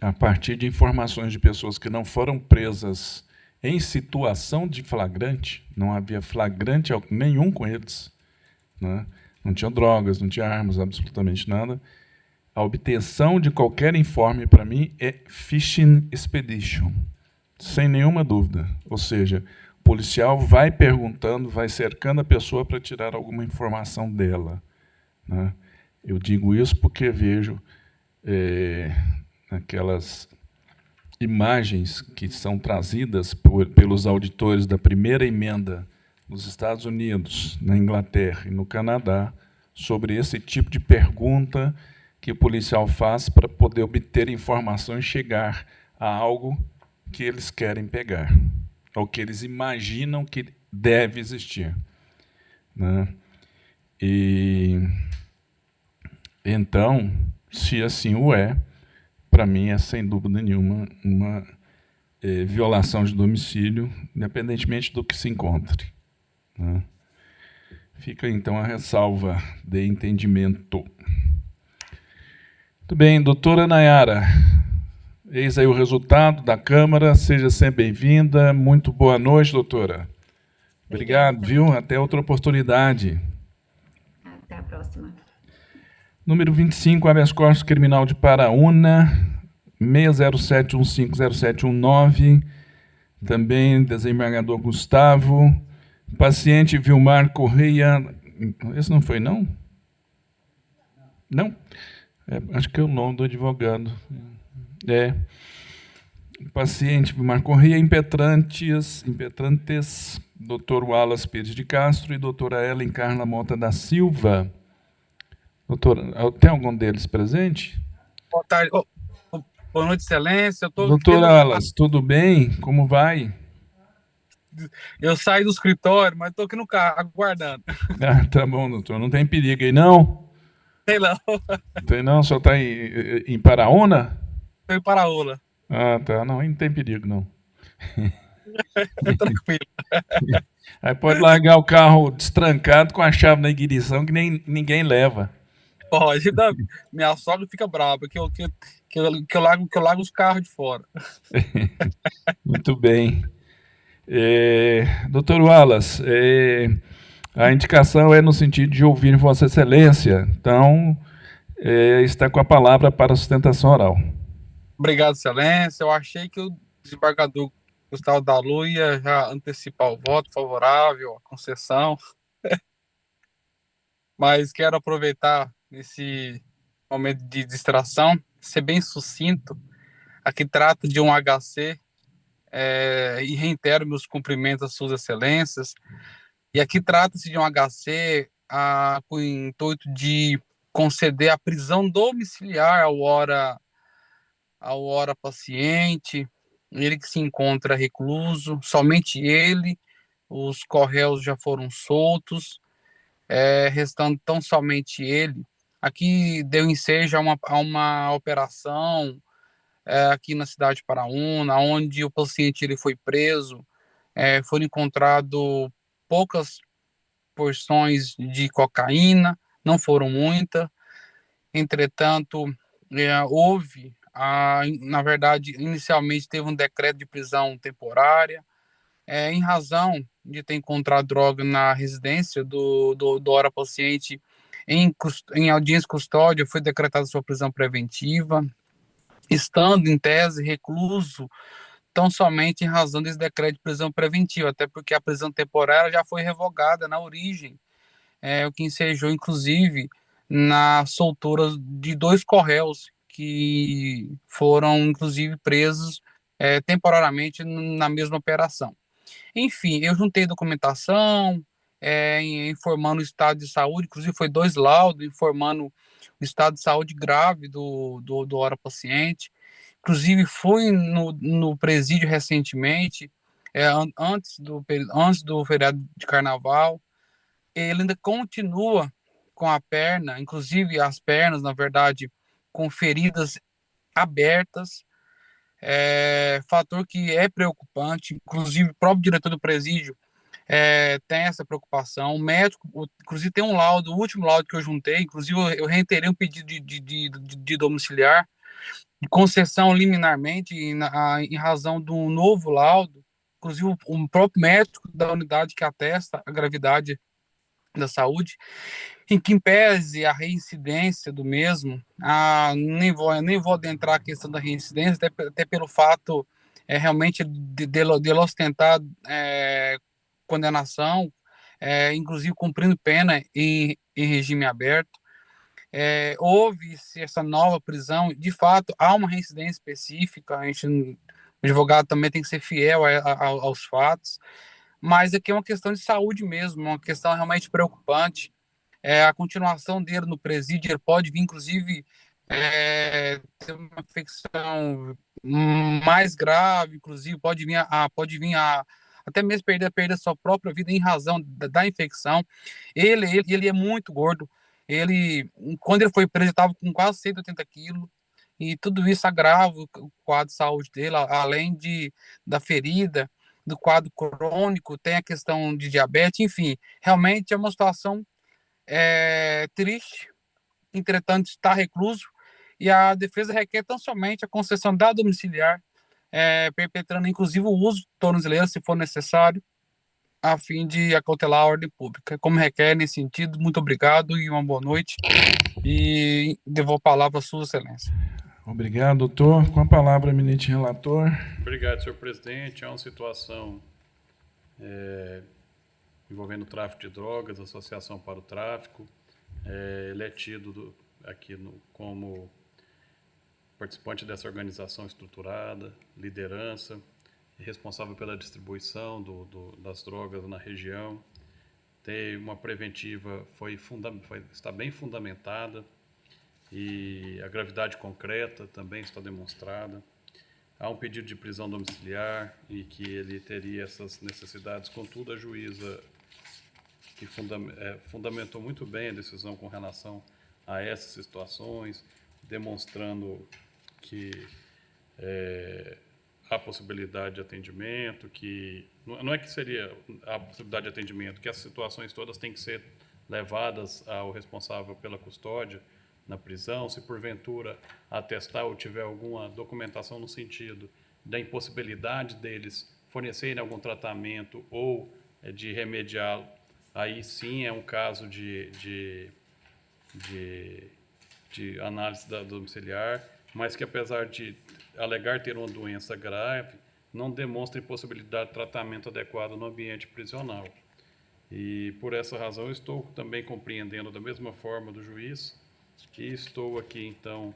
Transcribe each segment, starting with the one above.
a partir de informações de pessoas que não foram presas em situação de flagrante, não havia flagrante nenhum com eles, né? Não tinha drogas, não tinha armas, absolutamente nada. A obtenção de qualquer informe, para mim, é fishing expedition, sem nenhuma dúvida. Ou seja, o policial vai perguntando, vai cercando a pessoa para tirar alguma informação dela, né? Eu digo isso porque vejo aquelas imagens que são trazidas pelos auditores da primeira emenda nos Estados Unidos, na Inglaterra e no Canadá, sobre esse tipo de pergunta que o policial faz para poder obter informação e chegar a algo que eles querem pegar, ou que eles imaginam que deve existir, né? E então, se assim o é, para mim é sem dúvida nenhuma uma violação de domicílio, independentemente do que se encontre, né? Fica então a ressalva de entendimento. Muito bem, doutora Nayara, eis aí o resultado da Câmara, seja sempre bem-vinda, muito boa noite, doutora. Obrigado, viu? Até outra oportunidade. Até a próxima. Número 25, habeas corpus criminal de Paraúna, 607150719, também desembargador Gustavo, paciente Vilmar Correia, esse não foi, não? Não? Acho que é o nome do advogado. Paciente Vilmar Correia, impetrantes, Dr. Wallace Pires de Castro e doutora Ellen Carla Mota da Silva. Doutora, tem algum deles presente? Boa tarde. Boa noite, excelência. Doutora Wallace, tudo bem? Como vai? Eu saí do escritório, mas estou aqui no carro, aguardando. Ah, tá bom, doutor. Não tem perigo aí, não? Sei não. Tem não? O senhor está em Paraúna? Estou em Paraúna. Ah, tá. Não, aí não tem perigo, não. Tranquilo. Aí pode largar o carro destrancado com a chave na ignição que ninguém leva. Pode. Minha sogra fica brava, que eu largo os carros de fora. Muito bem. Doutor Wallace, a indicação é no sentido de ouvir Vossa Excelência. Então, está com a palavra para a sustentação oral. Obrigado, excelência. Eu achei que o desembargador Gustavo Dalu ia já antecipar o voto favorável, a concessão. Mas quero aproveitar esse momento de distração, ser bem sucinto. Aqui trata de um HC, e reitero meus cumprimentos às suas excelências. E aqui trata-se de um HC com o intuito de conceder a prisão domiciliar ao hora paciente, ele que se encontra recluso, somente ele, os corréus já foram soltos, restando tão somente ele. Aqui deu ensejo a uma operação aqui na cidade de Paraúna, onde o paciente ele foi preso, foram encontrados poucas porções de cocaína, não foram muitas. Entretanto, houve, na verdade, inicialmente teve um decreto de prisão temporária, em razão de ter encontrado droga na residência do hora paciente. Em audiência custódia, foi decretada sua prisão preventiva, estando em tese recluso tão somente em razão desse decreto de prisão preventiva, até porque a prisão temporária já foi revogada na origem, o que ensejou, inclusive, na soltura de 2 corréus que foram, inclusive, presos temporariamente na mesma operação. Enfim, eu juntei documentação, informando o estado de saúde, inclusive foi 2 laudos, informando o estado de saúde grave do hora paciente. Inclusive, fui no presídio recentemente, antes do feriado de carnaval. Ele ainda continua com a perna, inclusive as pernas, na verdade, com feridas abertas, fator que é preocupante, inclusive o próprio diretor do presídio tem essa preocupação. O médico, inclusive, tem um laudo, o último laudo que eu juntei, inclusive eu reiterei um pedido de domiciliar, de concessão liminarmente em razão do novo laudo, inclusive o próprio médico da unidade que atesta a gravidade da saúde, em que pese a reincidência do mesmo, nem vou adentrar a questão da reincidência, até pelo fato realmente de ostentar condenação, inclusive cumprindo pena em regime aberto. Houve-se essa nova prisão, de fato, há uma reincidência específica, o advogado também tem que ser fiel aos fatos, mas aqui é uma questão de saúde mesmo, uma questão realmente preocupante. A continuação dele no presídio, ele pode vir, inclusive, ter uma infecção mais grave, inclusive, pode vir até mesmo perder a sua própria vida em razão da infecção. Ele é muito gordo. Quando ele foi preso, ele estava com quase 180 quilos, e tudo isso agrava o quadro de saúde dele, além da ferida, do quadro crônico, tem a questão de diabetes, enfim, realmente é uma situação triste, entretanto está recluso, e a defesa requer tão somente a concessão da domiciliar, perpetrando inclusive o uso de tornozeleira, se for necessário, a fim de acautelar a ordem pública. Como requer nesse sentido, muito obrigado e uma boa noite, e devolvo a palavra à sua excelência. Obrigado, doutor. Com a palavra, eminente relator. Obrigado, senhor presidente. É uma situação envolvendo tráfico de drogas, associação para o tráfico. Ele é tido aqui como participante dessa organização estruturada, liderança, responsável pela distribuição das drogas na região. Tem uma preventiva, está bem fundamentada, e a gravidade concreta também está demonstrada. Há um pedido de prisão domiciliar e que ele teria essas necessidades, contudo a juíza que fundamentou muito bem a decisão com relação a essas situações, demonstrando que há possibilidade de atendimento, que não é que seria a possibilidade de atendimento, que as situações todas têm que ser levadas ao responsável pela custódia na prisão, se porventura atestar ou tiver alguma documentação no sentido da impossibilidade deles fornecerem algum tratamento ou de remediá-lo, aí sim é um caso de análise da domiciliar, mas que apesar de alegar ter uma doença grave, não demonstra impossibilidade de tratamento adequado no ambiente prisional. E por essa razão eu estou também compreendendo da mesma forma do juiz, e estou aqui então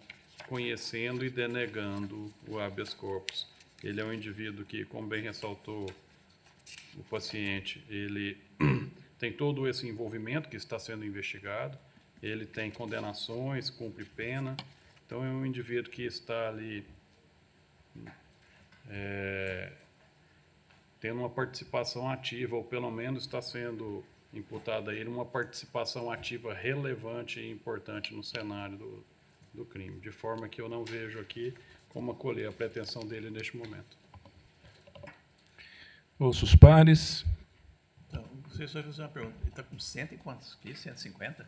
conhecendo e denegando o habeas corpus. Ele é um indivíduo que, como bem ressaltou o paciente, ele tem todo esse envolvimento que está sendo investigado, ele tem condenações, cumpre pena, então é um indivíduo que está ali tendo uma participação ativa, ou pelo menos está sendo imputada a ele uma participação ativa relevante e importante no cenário do crime, de forma que eu não vejo aqui como acolher a pretensão dele neste momento. Ouço os pares. Então, você só fazer uma pergunta. Ele está com 100 e quantos quilos? 150?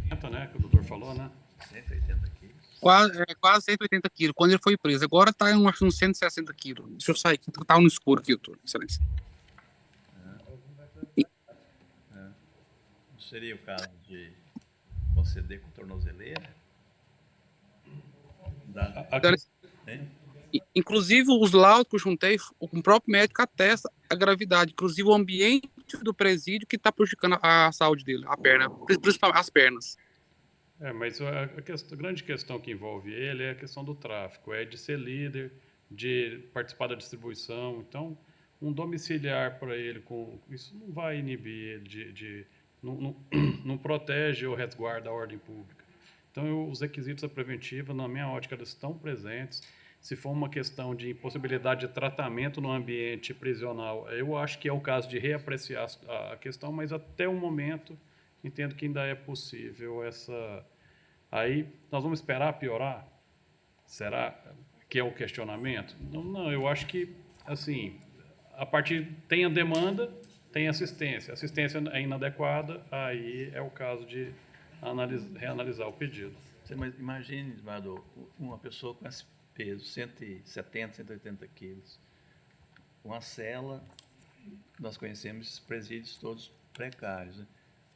180, né, que o doutor falou, né? 180 quilos. Quase 180 quilos, quando ele foi preso. Agora está em uns 160 quilos. Deixa eu sair aqui, está no escuro aqui, doutor, excelência. Não seria o caso de conceder com tornozeleira? Inclusive, os laudos que eu juntei, o próprio médico atesta a gravidade, inclusive o ambiente do presídio que está prejudicando a saúde dele, a perna, principalmente as pernas. Mas a grande questão que envolve ele é a questão do tráfico, é de ser líder, de participar da distribuição. Então, um domiciliar para ele, isso não vai inibir ele não protege ou resguarda a ordem pública. Então, os requisitos da preventiva, na minha ótica, eles estão presentes. Se for uma questão de impossibilidade de tratamento no ambiente prisional, eu acho que é o caso de reapreciar a questão, mas até o momento entendo que ainda é possível essa... Aí nós vamos esperar piorar? Será que é o questionamento? Não, eu acho que, assim, a partir tem a demanda, tem assistência. A assistência é inadequada, aí é o caso de reanalisar o pedido. Mas imagine, desembargador, uma pessoa com esse peso, 170, 180 quilos, uma cela, nós conhecemos esses presídios todos precários, né?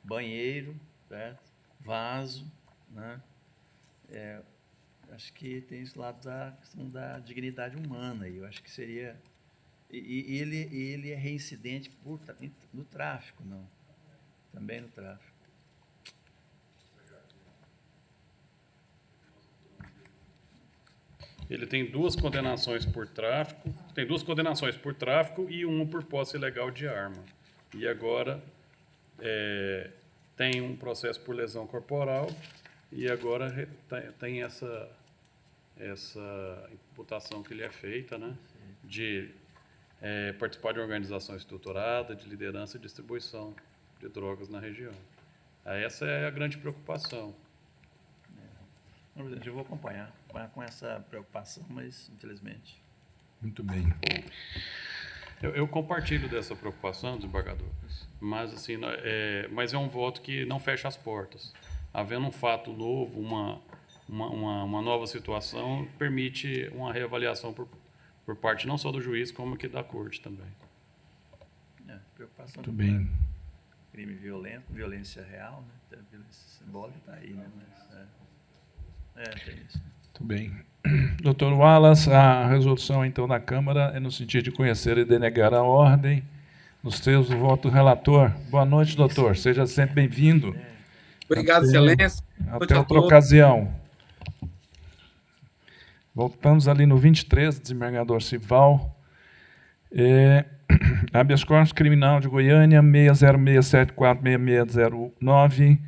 Banheiro, certo? Vaso, né? Acho que tem esse lado da questão da dignidade humana, e eu acho que seria... E ele é reincidente no tráfico, não? Também no tráfico. Ele tem 2 condenações por tráfico, e uma por posse ilegal de arma. E agora tem um processo por lesão corporal e agora tem essa imputação que lhe é feita, né, de participar de organização estruturada, de liderança e distribuição de drogas na região. Essa é a grande preocupação. Não, presidente, eu vou acompanhar com essa preocupação, mas infelizmente... Muito bem. Eu compartilho dessa preocupação, desembargador, mas assim, mas é um voto que não fecha as portas. Havendo um fato novo, uma nova situação, permite uma reavaliação por parte não só do juiz, como que da corte também. Preocupação. Muito bem. Crime violento, violência real, né? A violência simbólica está aí, né? Mas, tem isso. Muito bem. Doutor Wallace, a resolução, então, da Câmara é no sentido de conhecer e denegar a ordem. Nos termos do voto do relator. Boa noite, doutor. Seja sempre bem-vindo. Obrigado, excelência. Até outra ocasião. Voltamos ali no 23, desembargador Sival. Habeas corpus criminal de Goiânia, 6067466609.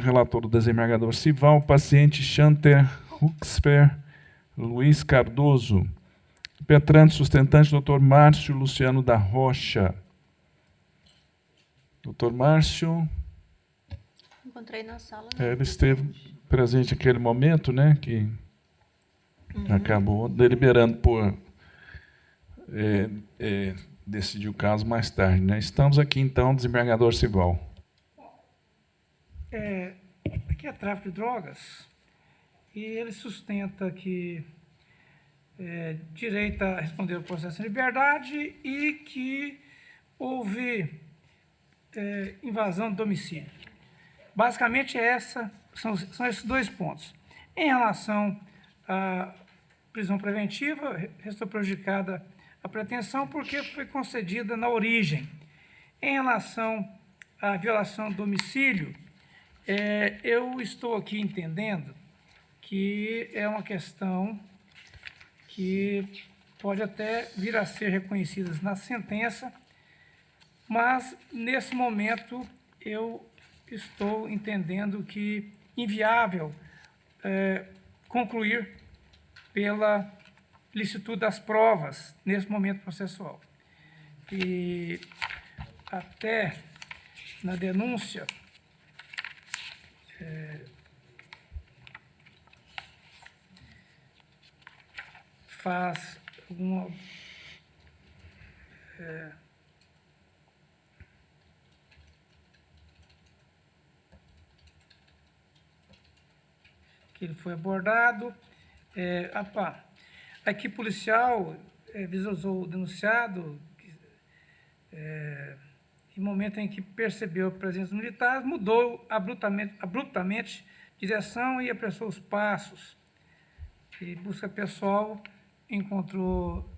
Relator do desembargador Sival, paciente Chanter Huxper Luiz Cardoso. Impetrante sustentante, doutor Márcio Luciano da Rocha. Doutor Márcio. Encontrei na sala. Ele esteve presente naquele momento, né, que acabou deliberando por decidir o caso mais tarde, né? Estamos aqui, então, desembargador Sival. Aqui é tráfico de drogas, e ele sustenta que direito a responder o processo em liberdade e que houve invasão de domicílio. Basicamente, são esses 2 pontos. Em relação à prisão preventiva, restou prejudicada a pretensão porque foi concedida na origem. Em relação à violação do domicílio, eu estou aqui entendendo que é uma questão que pode até vir a ser reconhecida na sentença, mas, nesse momento, eu estou entendendo que inviável concluir pela licitude das provas nesse momento processual. E até na denúncia faz alguma que ele foi abordado. A equipe policial visualizou o denunciado, em momento em que percebeu a presença dos militares, mudou abruptamente direção e apressou os passos. E busca pessoal encontrou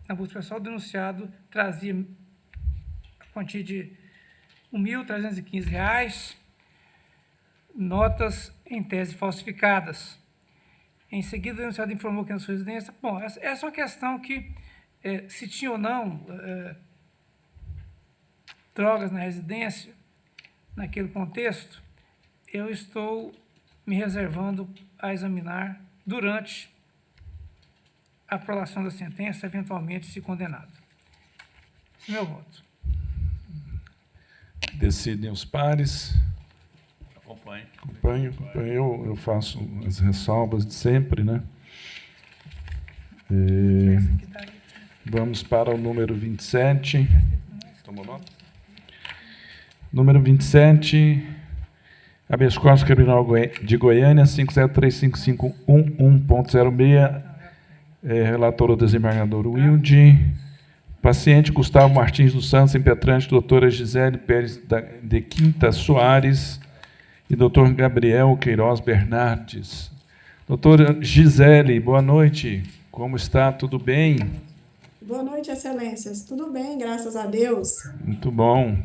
na busca pessoal, o denunciado trazia a quantia de R$ 1.315, notas em tese falsificadas. Em seguida, o denunciado informou que na sua residência... Bom, essa é uma questão que, se tinha ou não drogas na residência, naquele contexto, eu estou me reservando a examinar durante a aprovação da sentença, eventualmente, se condenado. Esse é o meu voto. Decidem os pares. Acompanho. Eu faço as ressalvas de sempre, né? Vamos para o número 27. Tomou nota? Número 27, habeas corpus criminal de Goiânia, 503551.06, relator o desembargador Wilde. Paciente Gustavo Martins dos Santos, impetrante, doutora Gisele Pérez de Quinta Soares e doutor Gabriel Queiroz Bernardes. Doutora Gisele, boa noite. Como está? Tudo bem? Boa noite, excelências. Tudo bem, graças a Deus. Muito bom.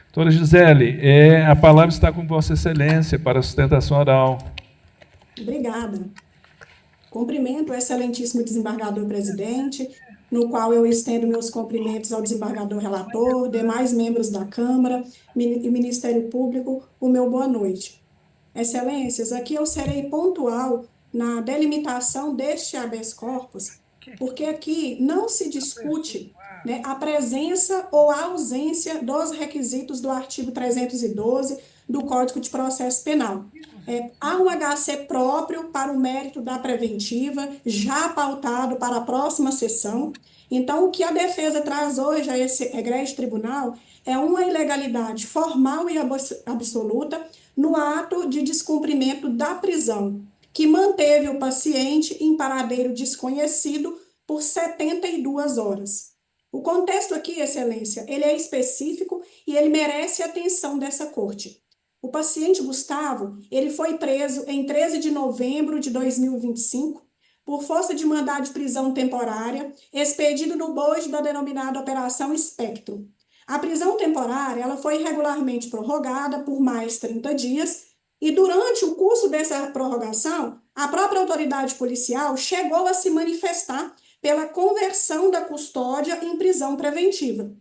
Doutora Gisele, a palavra está com Vossa Excelência para a sustentação oral. Obrigada. Cumprimento o excelentíssimo desembargador presidente, no qual eu estendo meus cumprimentos ao desembargador relator, demais membros da Câmara e Ministério Público, o meu boa noite. Excelências, aqui eu serei pontual na delimitação deste habeas corpus, porque aqui não se discute, né, a presença ou a ausência dos requisitos do artigo 312 do Código de Processo Penal. Há um HC próprio para o mérito da preventiva, já pautado para a próxima sessão. Então, o que a defesa traz hoje a esse egrégio tribunal é uma ilegalidade formal e absoluta no ato de descumprimento da prisão, que manteve o paciente em paradeiro desconhecido por 72 horas. O contexto aqui, excelência, ele é específico e ele merece a atenção dessa corte. O paciente Gustavo, ele foi preso em 13 de novembro de 2025 por força de mandado de prisão temporária, expedido no bojo da denominada Operação Espectro. A prisão temporária, ela foi regularmente prorrogada por mais 30 dias e durante o curso dessa prorrogação, a própria autoridade policial chegou a se manifestar pela conversão da custódia em prisão preventiva.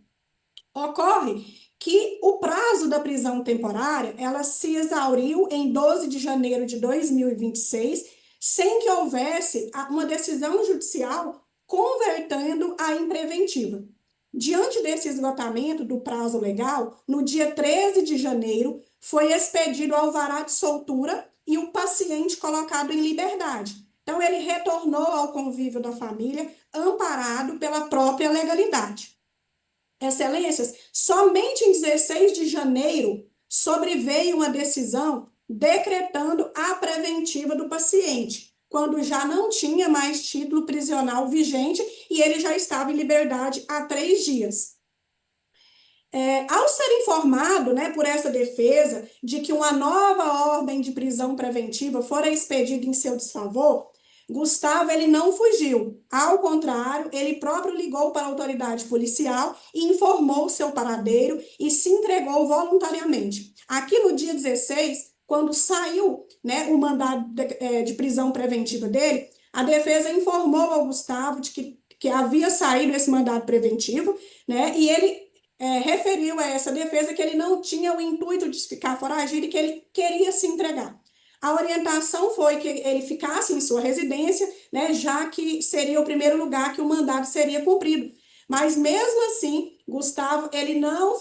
Ocorre que o prazo da prisão temporária, ela se exauriu em 12 de janeiro de 2026, sem que houvesse uma decisão judicial convertendo-a em preventiva. Diante desse esgotamento do prazo legal, no dia 13 de janeiro, foi expedido alvará de soltura e o paciente colocado em liberdade. Então, ele retornou ao convívio da família, amparado pela própria legalidade. Excelências, somente em 16 de janeiro sobreveio uma decisão decretando a preventiva do paciente, quando já não tinha mais título prisional vigente e ele já estava em liberdade há 3 dias. Ao ser informado, né, por essa defesa de que uma nova ordem de prisão preventiva fora expedida em seu desfavor, Gustavo, ele não fugiu. Ao contrário, ele próprio ligou para a autoridade policial e informou seu paradeiro e se entregou voluntariamente. Aqui no dia 16, quando saiu, né, o mandado de prisão preventiva dele, a defesa informou ao Gustavo de que havia saído esse mandado preventivo, né, e ele referiu a essa defesa que ele não tinha o intuito de ficar foragido e que ele queria se entregar. A orientação foi que ele ficasse em sua residência, né, já que seria o primeiro lugar que o mandado seria cumprido. Mas mesmo assim, Gustavo, ele não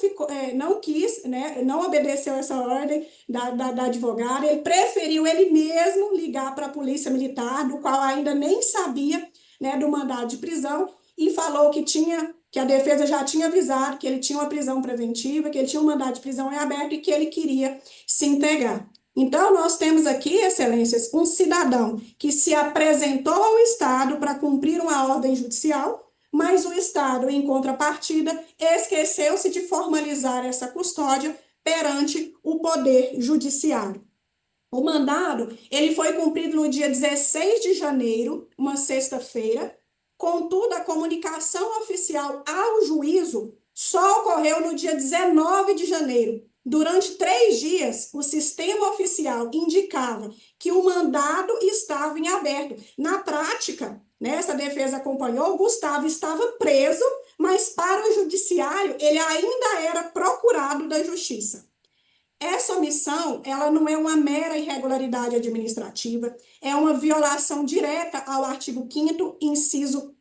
quis, né, não obedeceu essa ordem da advogada, ele preferiu ele mesmo ligar para a polícia militar, do qual ainda nem sabia, né, do mandado de prisão, e falou que a defesa já tinha avisado que ele tinha uma prisão preventiva, que ele tinha um mandado de prisão em aberto e que ele queria se entregar. Então, nós temos aqui, excelências, um cidadão que se apresentou ao Estado para cumprir uma ordem judicial, mas o Estado, em contrapartida, esqueceu-se de formalizar essa custódia perante o Poder Judiciário. O mandado, ele foi cumprido no dia 16 de janeiro, uma sexta-feira, contudo, a comunicação oficial ao juízo só ocorreu no dia 19 de janeiro. Durante 3 dias, o sistema oficial indicava que o mandado estava em aberto. Na prática, né, essa defesa acompanhou, o Gustavo estava preso, mas para o judiciário ele ainda era procurado da justiça. Essa omissão, ela não é uma mera irregularidade administrativa, é uma violação direta ao artigo 5º, inciso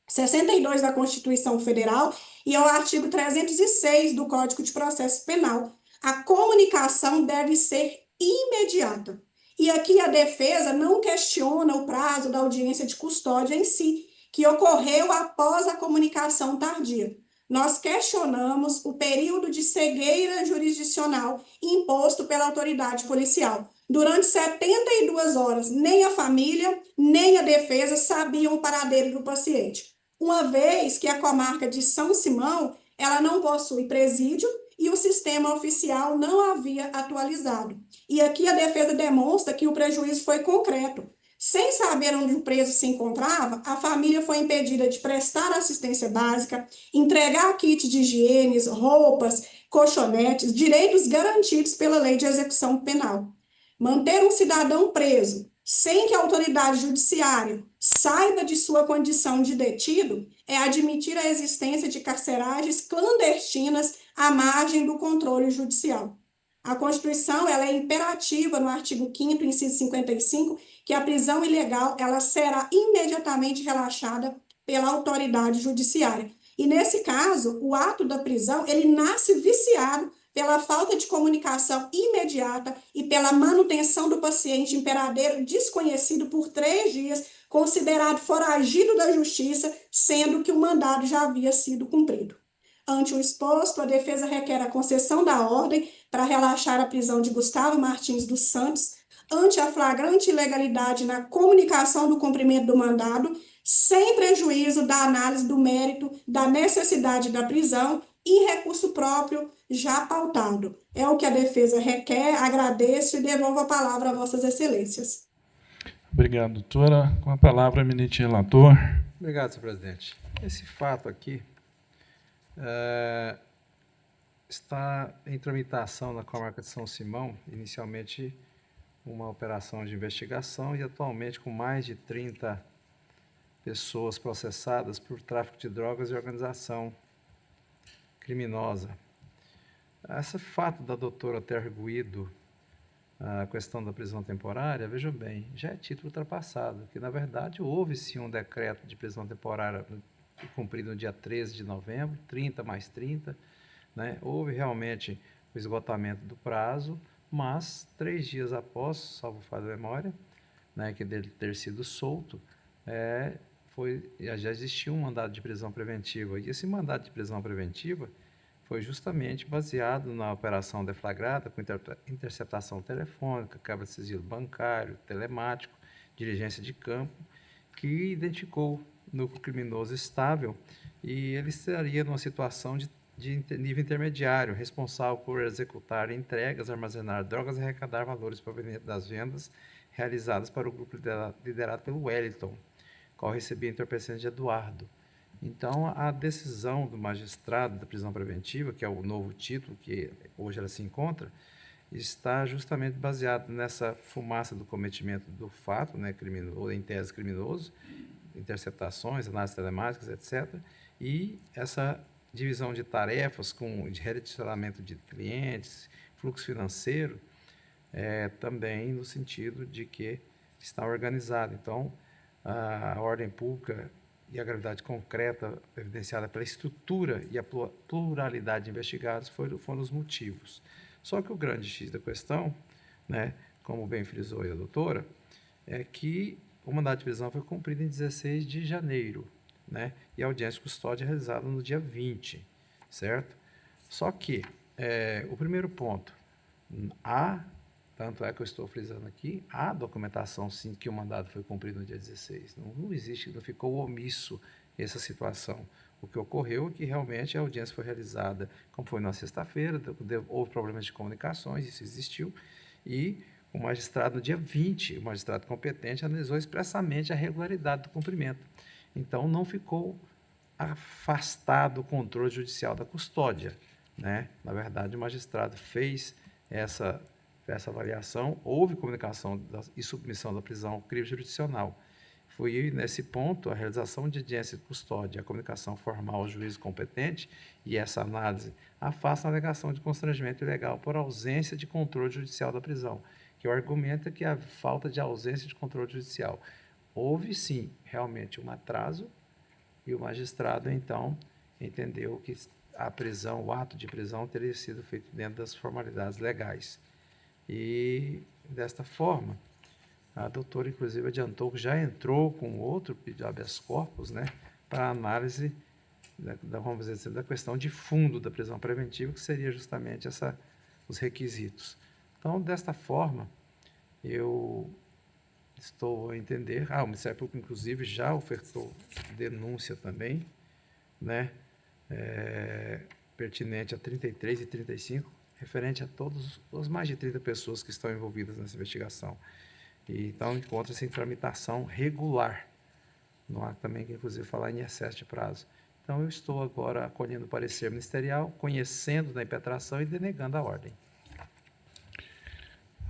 62 da Constituição Federal e ao artigo 306 do Código de Processo Penal. A comunicação deve ser imediata. E aqui a defesa não questiona o prazo da audiência de custódia em si, que ocorreu após a comunicação tardia. nós questionamos o período de cegueira jurisdicional imposto pela autoridade policial. Durante 72 horas, nem a família, nem a defesa sabiam o paradeiro do paciente, uma vez que a comarca de São Simão, ela não possui presídio e o sistema oficial não havia atualizado. E aqui a defesa demonstra que o prejuízo foi concreto. Sem saber onde o preso se encontrava, a família foi impedida de prestar assistência básica, entregar kit de higiene, roupas, colchonetes, direitos garantidos pela Lei de Execução Penal. Manter um cidadão preso sem que a autoridade judiciária saiba de sua condição de detido é admitir a existência de carceragens clandestinas à margem do controle judicial. A Constituição ela é imperativa no artigo 5º, inciso 55, que a prisão ilegal ela será imediatamente relaxada pela autoridade judiciária. E nesse caso, o ato da prisão ele nasce viciado pela falta de comunicação imediata e pela manutenção do paciente em paradeiro desconhecido por 3 dias, considerado foragido da justiça, sendo que o mandado já havia sido cumprido. Ante o exposto, a defesa requer a concessão da ordem para relaxar a prisão de Gustavo Martins dos Santos, ante a flagrante ilegalidade na comunicação do cumprimento do mandado, sem prejuízo da análise do mérito da necessidade da prisão e recurso próprio já pautado. É o que a defesa requer, agradeço e devolvo a palavra a vossas excelências. Obrigado, doutora. Com a palavra, eminente relator. Obrigado, senhor presidente. Esse fato aqui está em tramitação na comarca de São Simão, inicialmente uma operação de investigação e atualmente com mais de 30 pessoas processadas por tráfico de drogas e organização criminosa. Esse fato da doutora ter arguído a questão da prisão temporária, vejam bem, já é título ultrapassado, que na verdade houve sim um decreto de prisão temporária cumprido no dia 13 de novembro, 30 mais 30, né? Houve realmente o esgotamento do prazo, mas 3 dias após, salvo falha de memória, né, que dele ter sido solto, já existia um mandado de prisão preventiva. E esse mandado de prisão preventiva foi justamente baseado na operação deflagrada com interceptação telefônica, quebra de sigilo bancário, telemático, diligência de campo, que identificou núcleo criminoso estável e ele estaria numa situação de nível intermediário, responsável por executar entregas, armazenar drogas e arrecadar valores provenientes das vendas realizadas para o grupo liderado pelo Wellington, qual recebia entorpecentes de Eduardo. Então, a decisão do magistrado da prisão preventiva, que é o novo título que hoje ela se encontra, está justamente baseado nessa fumaça do cometimento do fato, né, criminoso, ou em tese criminoso, interceptações, análises telemáticas, etc. E essa divisão de tarefas com redirecionamento de clientes, fluxo financeiro, também no sentido de que está organizado. Então, a ordem pública e a gravidade concreta evidenciada pela estrutura e a pluralidade de investigados foram os motivos. Só que o grande X da questão, né, como bem frisou a doutora, é que o mandado de prisão foi cumprido em 16 de janeiro, né, e a audiência de custódia é realizada no dia 20, certo? Só que, o primeiro ponto, tanto é que eu estou frisando aqui, há documentação, sim, que o mandado foi cumprido no dia 16. Não existe, não ficou omisso essa situação. O que ocorreu é que realmente a audiência foi realizada, como foi na sexta-feira, houve problemas de comunicações, isso existiu, e o magistrado, no dia 20, o magistrado competente analisou expressamente a regularidade do cumprimento. Então, não ficou afastado o controle judicial da custódia, né? Na verdade, o magistrado fez essa avaliação, houve comunicação e submissão da prisão ao crime jurisdicional. Foi nesse ponto a realização de audiência de custódia, a comunicação formal ao juízo competente e essa análise afasta a alegação de constrangimento ilegal por ausência de controle judicial da prisão, que argumenta que a falta de ausência de controle judicial. Houve, sim, realmente um atraso e o magistrado, então, entendeu que a prisão, o ato de prisão teria sido feito dentro das formalidades legais. E, desta forma, a doutora, inclusive, adiantou que já entrou com outro pedido habeas corpus, né, para análise vamos dizer assim, da questão de fundo da prisão preventiva, que seria justamente os requisitos. Então, desta forma, eu estou a entender, o Ministério Público, inclusive, já ofertou denúncia também, né, pertinente a 33 e 35, referente a todas as mais de 30 pessoas que estão envolvidas nessa investigação. E, então, encontra-se em tramitação regular. Não há também que, inclusive, falar em excesso de prazo. Então, eu estou agora acolhendo o parecer ministerial, conhecendo da impetração e denegando a ordem.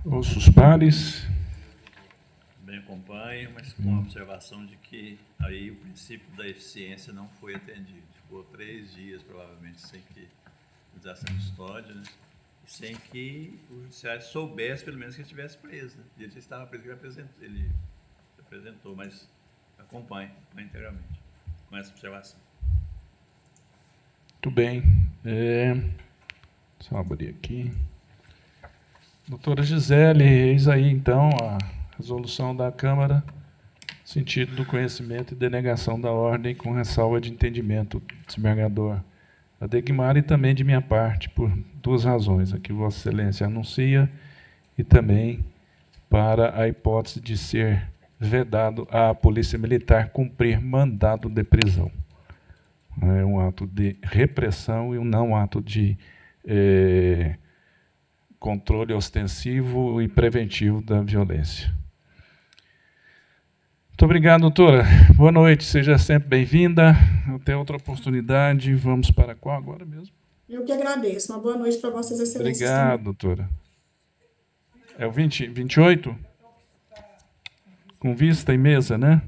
Ouço os pares. Bem acompanho, mas com a observação de que aí o princípio da eficiência não foi atendido. Ficou 3 dias, provavelmente, sem que utilizasse a custódia, né? E sem que o judiciário soubesse, pelo menos, que ele estivesse preso. Né? Ele já estava preso, ele apresentou, mas acompanho integralmente com essa observação. Muito bem. Só abrir aqui. Doutora Gisele, eis aí, então, a resolução da Câmara, sentido do conhecimento e denegação da ordem, com ressalva de entendimento, desembargador Adegmar, e também de minha parte, por 2 razões, a que Vossa Excelência anuncia, e também para a hipótese de ser vedado à Polícia Militar cumprir mandado de prisão. É um ato de repressão e um não ato de controle ostensivo e preventivo da violência. Muito obrigado, doutora. Boa noite, seja sempre bem-vinda. Até outra oportunidade. Vamos para qual agora mesmo? Eu que agradeço. Uma boa noite para Vossas Excelências. Obrigado, doutora. É o 28? Com vista e mesa, né?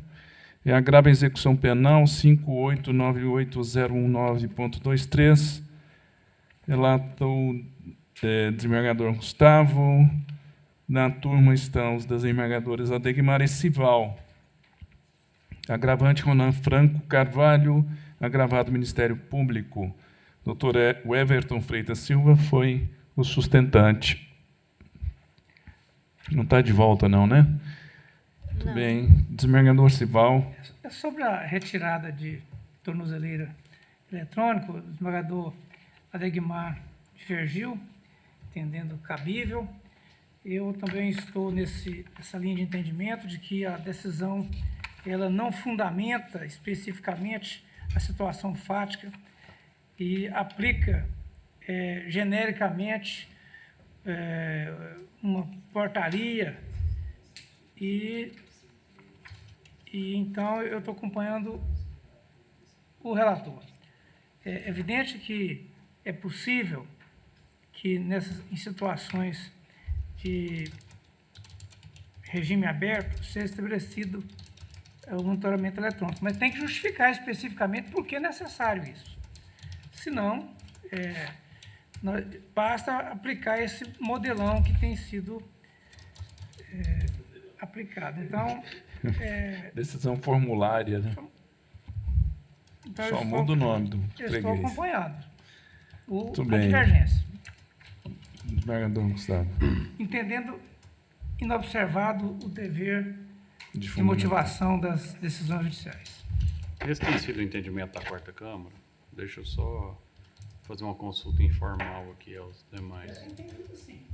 É agravo à execução penal 58980119.23. Relata o desembargador Gustavo. Na turma estão os desembargadores Adegmar e Sival. Agravante Ronan Franco Carvalho. Agravado Ministério Público. Doutor Everton Freitas Silva foi o sustentante. Não está de volta, não, né? Muito bem. Desembargador Sival. É sobre a retirada de tornozeleira eletrônica, o desembargador Adegmar divergiu, entendendo cabível. Eu também estou nessa linha de entendimento de que a decisão ela não fundamenta especificamente a situação fática e aplica genericamente uma portaria e então eu estou acompanhando o relator. É evidente que é possível que em situações de regime aberto seja estabelecido o monitoramento eletrônico, mas tem que justificar especificamente por que é necessário isso. Senão, basta aplicar esse modelão que tem sido aplicado. Então, decisão formulária, né? Então, só muda o nome do freguês. Eu estou acompanhando a bem. divergência. Desembargador Gustavo. Entendendo inobservado o dever de motivação das decisões judiciais. Esse tem sido o entendimento da 4ª Câmara. Deixa eu só fazer uma consulta informal aqui aos demais. Eu entendi, sim.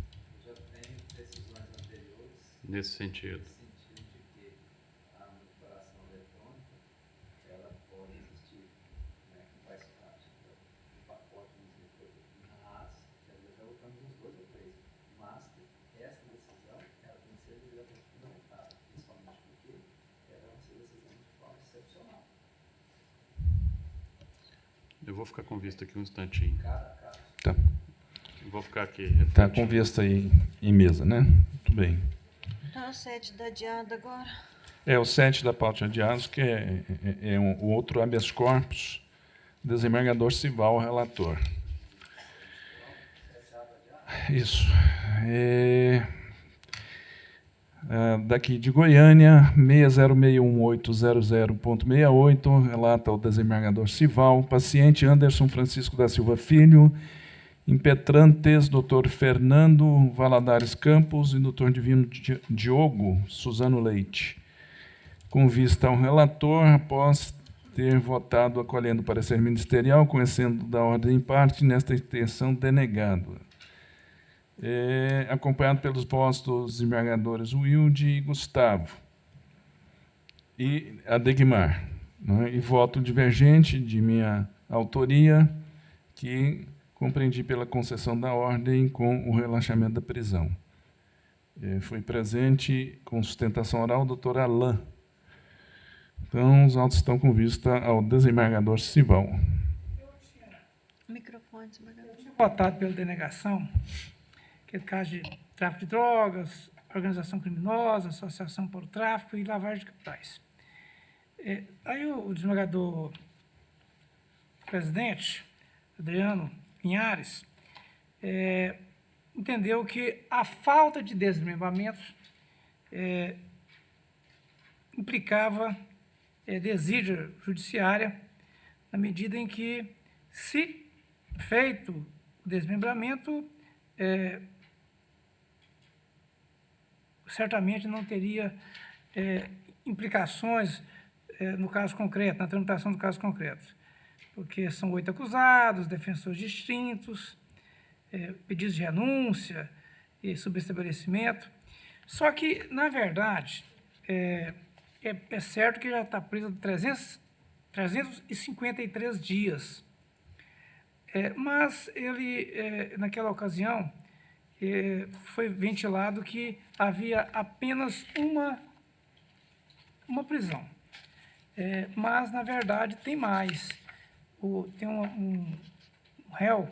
Já tem decisões anteriores nesse sentido. de que a monitoração eletrônica ela pode existir, né, que faz parte do pacote de produto, mas já voltamos uns 2 ou 3. Mas essa decisão ela tem que ser devidamente fundamentada, principalmente porque ela é uma decisão de forma excepcional. Eu vou ficar com vista aqui um instantinho. Tá. Eu vou ficar aqui. Está com vista aí em mesa, né? Muito bem. Então, o 7 da adiada agora. O 7 da pauta de adiados, que é o outro habeas corpus, desembargador Sival, relator. Isso. Daqui de Goiânia, 60618000.68, relata o desembargador Sival, paciente Anderson Francisco da Silva Filho, impetrantes Dr. Fernando Valadares Campos e Dr. Divino Diogo Suzano Leite. Com vista ao relator, após ter votado acolhendo o parecer ministerial, conhecendo da ordem em parte, nesta intenção denegado. Acompanhado pelos postos desembargadores Wilde e Gustavo, e Adegmar, né? E voto divergente de minha autoria, que compreendi pela concessão da ordem com o relaxamento da prisão. Foi presente, com sustentação oral, o doutor Alain. Então, os autos estão com vista ao desembargador Sival. Microfone, desembargador. Votado pela denegação, aquele caso de tráfico de drogas, organização criminosa, associação para o tráfico e lavagem de capitais. Aí o desembargador presidente, Adriano Pinhares, entendeu que a falta de desmembramento implicava desídia judiciária, na medida em que, se feito o desmembramento, certamente não teria implicações no caso concreto, na tramitação do caso concreto, porque são 8 acusados, defensores distintos, pedidos de renúncia e subestabelecimento. Só que, na verdade, é certo que já está preso há 353 dias. Mas ele, naquela ocasião, foi ventilado que havia apenas uma prisão. Mas, na verdade, tem mais. Tem um réu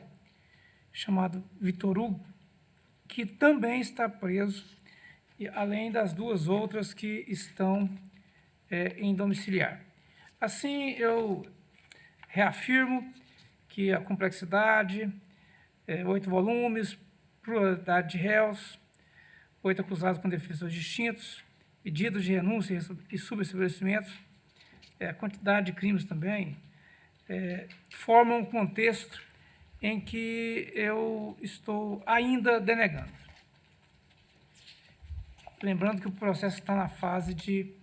chamado Vitor Hugo, que também está preso, além das 2 outras que estão em domiciliar. Assim, eu reafirmo que a complexidade, 8 volumes, pluralidade de réus, 8 acusados com defensores distintos, pedidos de renúncia e subestabelecimentos, a quantidade de crimes também, formam um contexto em que eu estou ainda denegando. Lembrando que o processo está na fase de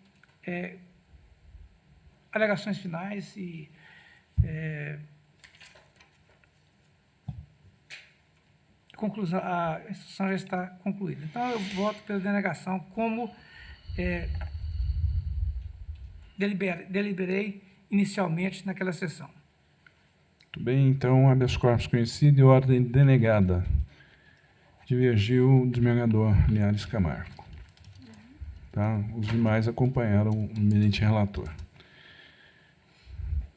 alegações finais e conclusão, a instrução já está concluída. Então, eu voto pela denegação como deliberei inicialmente naquela sessão. Muito bem, então, habeas corpus conhecido e ordem denegada. Divergiu o desembargador Linhares Camargo. Tá? Os demais acompanharam o eminente relator.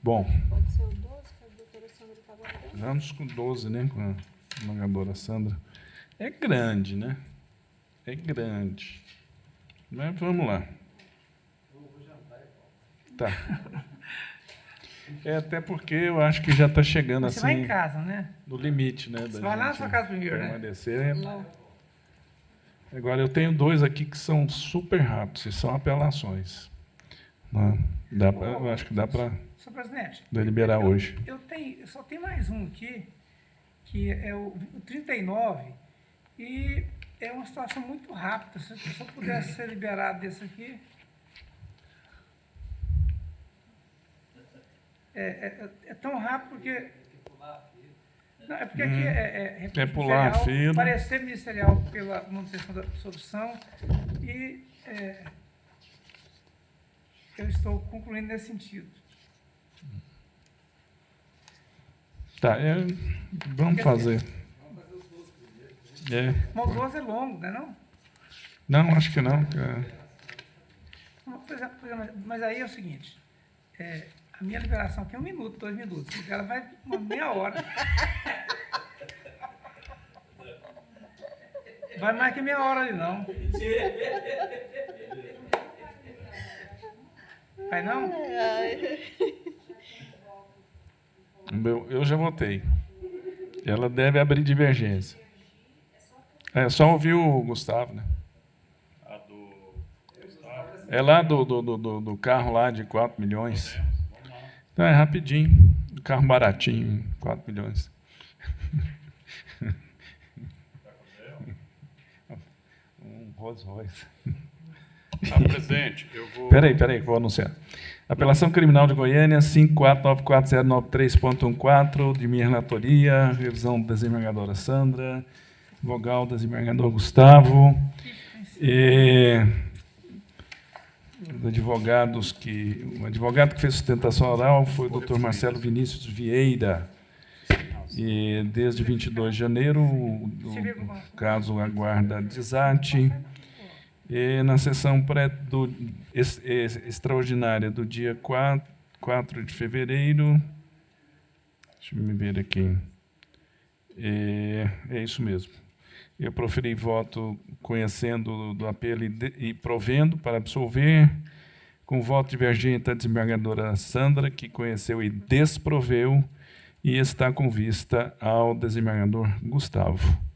Bom. Pode ser o 12, que a doutora Sandra está guardando? Vamos com 12, né? Com a desembargadora Sandra. É grande, né? É grande. Mas vamos lá. Tá. Até porque eu acho que já está chegando Você assim. vai em casa, né? No limite, né? Você vai lá na sua casa primeiro, permanecer. né? Agora, eu tenho 2 aqui que são super rápidos, e são apelações. Né? Eu acho que dá para Senhor presidente, deliberar hoje. Eu só tenho mais um aqui, que é o 39, e é uma situação muito rápida. Se eu pudesse ser liberado desse aqui... É tão rápido porque... Não, é porque aqui é pular a fila. Parecer ministerial pela manutenção da absolvição e eu estou concluindo nesse sentido. Tá, vamos fazer. Mas o 12 é longo, não é não? Não, acho que não. Mas aí é o seguinte, a minha liberação aqui é 1 minuto, 2 minutos. Ela vai uma meia hora. Vai mais que meia hora ali, não. Vai não? Eu já votei. Ela deve abrir divergência. Só ouvir o Gustavo, né? É lá do carro lá de 4 milhões. Então é rapidinho. Um carro baratinho, 4 milhões. Um Rolls Royce. Presidente, eu vou... Peraí, vou anunciar. Apelação Criminal de Goiânia, 5494093.14, de minha relatoria, revisão da desembargadora Sandra, vogal do desembargador Gustavo, os advogados o advogado que fez sustentação oral foi o Dr. Marcelo Vinícius Vieira, e desde 22 de janeiro, o caso aguarda desate. E na sessão extraordinária do dia 4 de fevereiro, deixa eu me ver aqui, é isso mesmo. Eu proferi voto conhecendo do apelo e provendo para absolver, com voto divergente da desembargadora Sandra, que conheceu e desproveu, e está com vista ao desembargador Gustavo.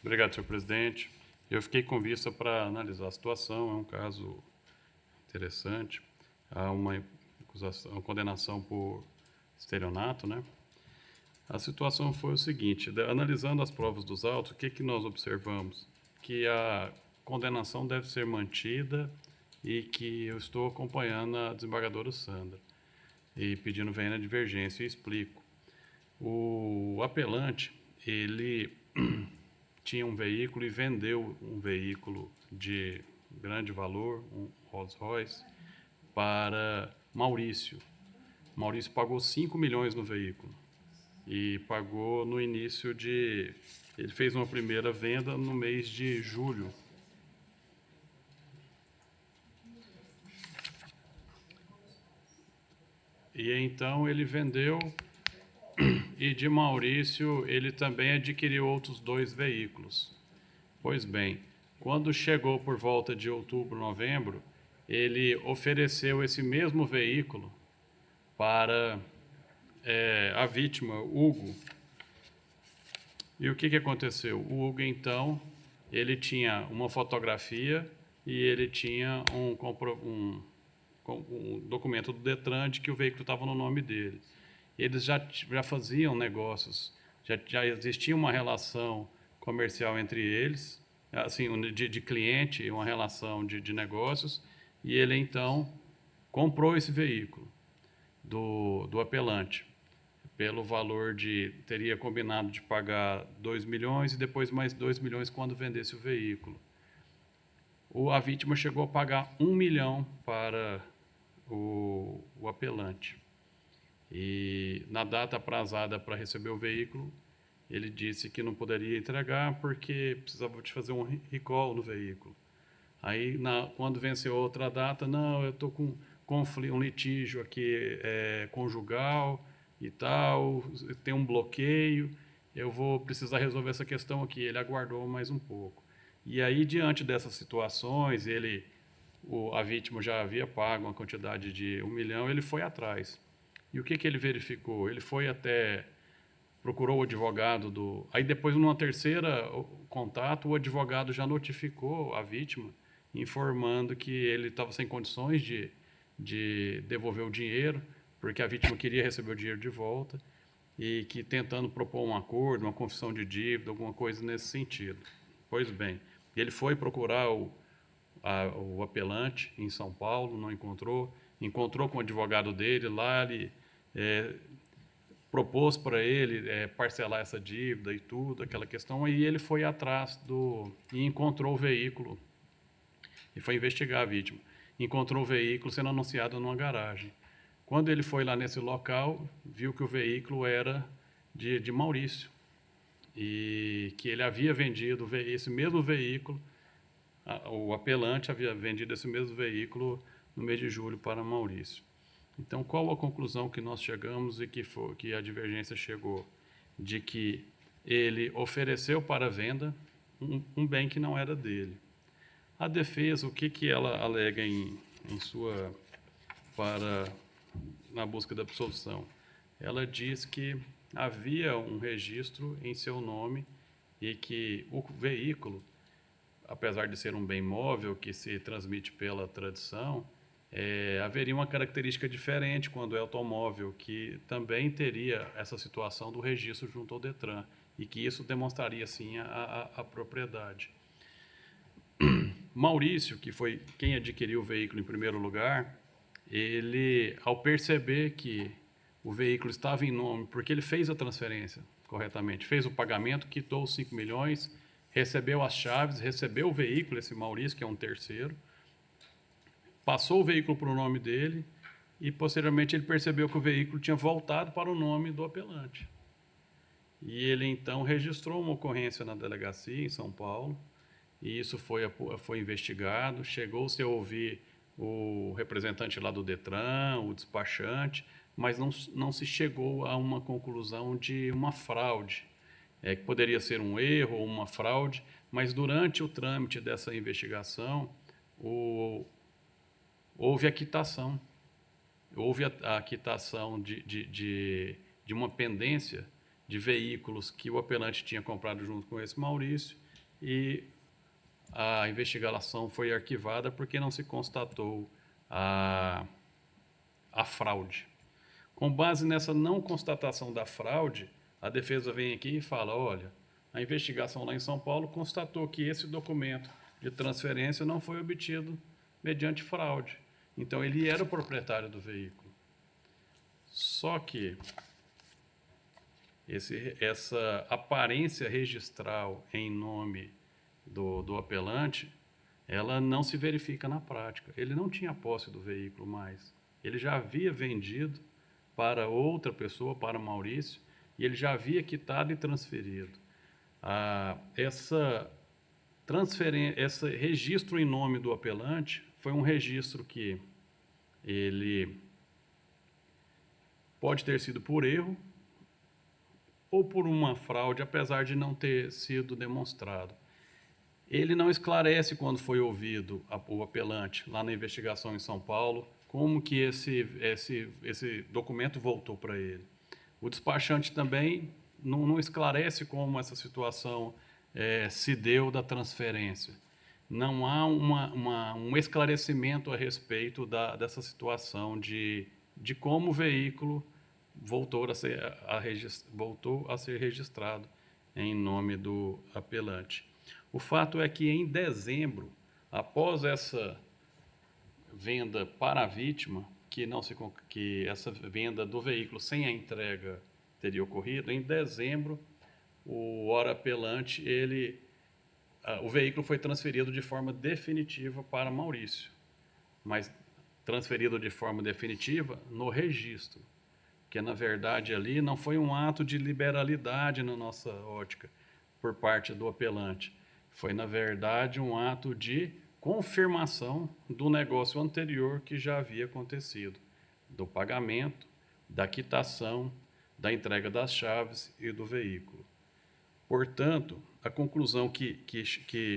Obrigado, senhor presidente. Eu fiquei com vista para analisar a situação, é um caso interessante. Há uma condenação por estelionato, né? A situação foi o seguinte, analisando as provas dos autos, o que nós observamos? Que a condenação deve ser mantida e que eu estou acompanhando a desembargadora Sandra e pedindo venha a divergência, e explico. O apelante, ele tinha um veículo e vendeu um veículo de grande valor, um Rolls Royce, para Maurício. Maurício pagou 5 milhões no veículo e pagou no início de... Ele fez uma primeira venda no mês de julho. E então ele vendeu, e de Maurício ele também adquiriu outros 2 veículos. Pois bem, quando chegou por volta de outubro, novembro, ele ofereceu esse mesmo veículo para a vítima, Hugo. E o que aconteceu? O Hugo, então, ele tinha uma fotografia e ele tinha um documento do Detran de que o veículo estava no nome dele. Eles já faziam negócios, já existia uma relação comercial entre eles, assim, de cliente, uma relação de negócios, e ele, então, comprou esse veículo do apelante, pelo valor teria combinado de pagar 2 milhões e depois mais 2 milhões quando vendesse o veículo. A vítima chegou a pagar 1 milhão para o apelante. E na data aprazada para receber o veículo, ele disse que não poderia entregar porque precisava de fazer um recall no veículo. Aí, quando venceu outra data, não, eu estou com um litígio aqui conjugal e tal, tem um bloqueio, eu vou precisar resolver essa questão aqui. Ele aguardou mais um pouco. E aí, diante dessas situações, a vítima já havia pago uma quantidade de 1 milhão, ele foi atrás. E o que ele verificou? Ele foi procurou o advogado Aí depois, numa terceira contato, o advogado já notificou a vítima, informando que ele estava sem condições de devolver o dinheiro, porque a vítima queria receber o dinheiro de volta, e que tentando propor um acordo, uma confissão de dívida, alguma coisa nesse sentido. Pois bem, ele foi procurar o apelante em São Paulo, não encontrou com o advogado dele, lá ele propôs para ele parcelar essa dívida e tudo, aquela questão, aí ele foi atrás e encontrou o veículo, e foi investigar a vítima. Encontrou o veículo sendo anunciado numa garagem. Quando ele foi lá nesse local, viu que o veículo era de Maurício, e que ele havia vendido esse mesmo veículo, o apelante havia vendido esse mesmo veículo no mês de julho para Maurício. Então, qual a conclusão que nós chegamos e que a divergência chegou? De que ele ofereceu para venda um bem que não era dele. A defesa, o que ela alega na busca da absolução? Ela diz que havia um registro em seu nome e que o veículo, apesar de ser um bem móvel que se transmite pela tradição, haveria uma característica diferente quando é automóvel, que também teria essa situação do registro junto ao Detran, e que isso demonstraria, sim, a propriedade. Maurício, que foi quem adquiriu o veículo em primeiro lugar, ele, ao perceber que o veículo estava em nome, porque ele fez a transferência corretamente, fez o pagamento, quitou os 5 milhões, recebeu as chaves, recebeu o veículo, esse Maurício, que é um terceiro, passou o veículo para o nome dele e, posteriormente, ele percebeu que o veículo tinha voltado para o nome do apelante. E ele, então, registrou uma ocorrência na delegacia em São Paulo, e isso foi investigado, chegou-se a ouvir o representante lá do Detran, o despachante, mas não se chegou a uma conclusão de uma fraude, que poderia ser um erro ou uma fraude, mas durante o trâmite dessa investigação, houve a quitação. Houve a quitação de uma pendência de veículos que o apelante tinha comprado junto com esse Maurício, e a investigação foi arquivada porque não se constatou a fraude. Com base nessa não constatação da fraude, a defesa vem aqui e fala, olha, a investigação lá em São Paulo constatou que esse documento de transferência não foi obtido mediante fraude. Então, ele era o proprietário do veículo. Só que essa aparência registral em nome do apelante, ela não se verifica na prática. Ele não tinha posse do veículo mais. Ele já havia vendido para outra pessoa, para Maurício, e ele já havia quitado e transferido. Esse registro em nome do apelante foi um registro que ele pode ter sido por erro ou por uma fraude, apesar de não ter sido demonstrado. Ele não esclarece, quando foi ouvido o apelante lá na investigação em São Paulo, como que esse documento voltou para ele. O despachante também não esclarece como essa situação se deu da transferência. Não há um esclarecimento a respeito dessa situação de como o veículo voltou a ser registrado em nome do apelante. O fato é que, em dezembro, após essa venda para a vítima, que essa venda do veículo sem a entrega teria ocorrido, em dezembro, o ora apelante, o veículo foi transferido de forma definitiva para Maurício, mas transferido de forma definitiva no registro, que na verdade ali não foi um ato de liberalidade na nossa ótica por parte do apelante, foi na verdade um ato de confirmação do negócio anterior que já havia acontecido, do pagamento, da quitação, da entrega das chaves e do veículo. Portanto, a conclusão que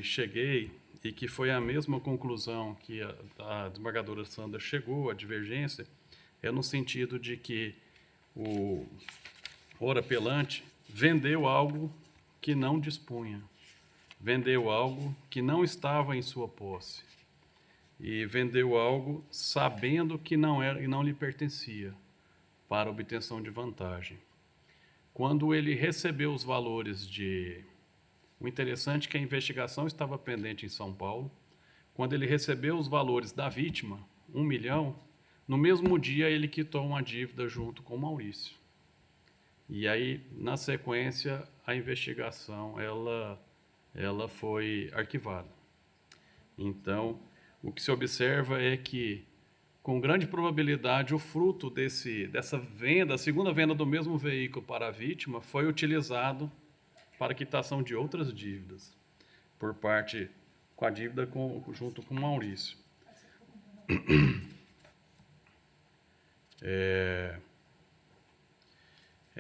cheguei, e que foi a mesma conclusão que a desembargadora Sandra chegou, a divergência, é no sentido de que o ora apelante vendeu algo que não dispunha, vendeu algo que não estava em sua posse, e vendeu algo sabendo que não era e não lhe pertencia, para obtenção de vantagem. Quando ele recebeu os valores O interessante é que a investigação estava pendente em São Paulo. Quando ele recebeu os valores da vítima, 1 milhão, no mesmo dia ele quitou uma dívida junto com o Maurício. E aí, na sequência, a investigação ela foi arquivada. Então, o que se observa é que, com grande probabilidade, o fruto dessa venda, a segunda venda do mesmo veículo para a vítima, foi utilizado para a quitação de outras dívidas, com a dívida junto com o Maurício. É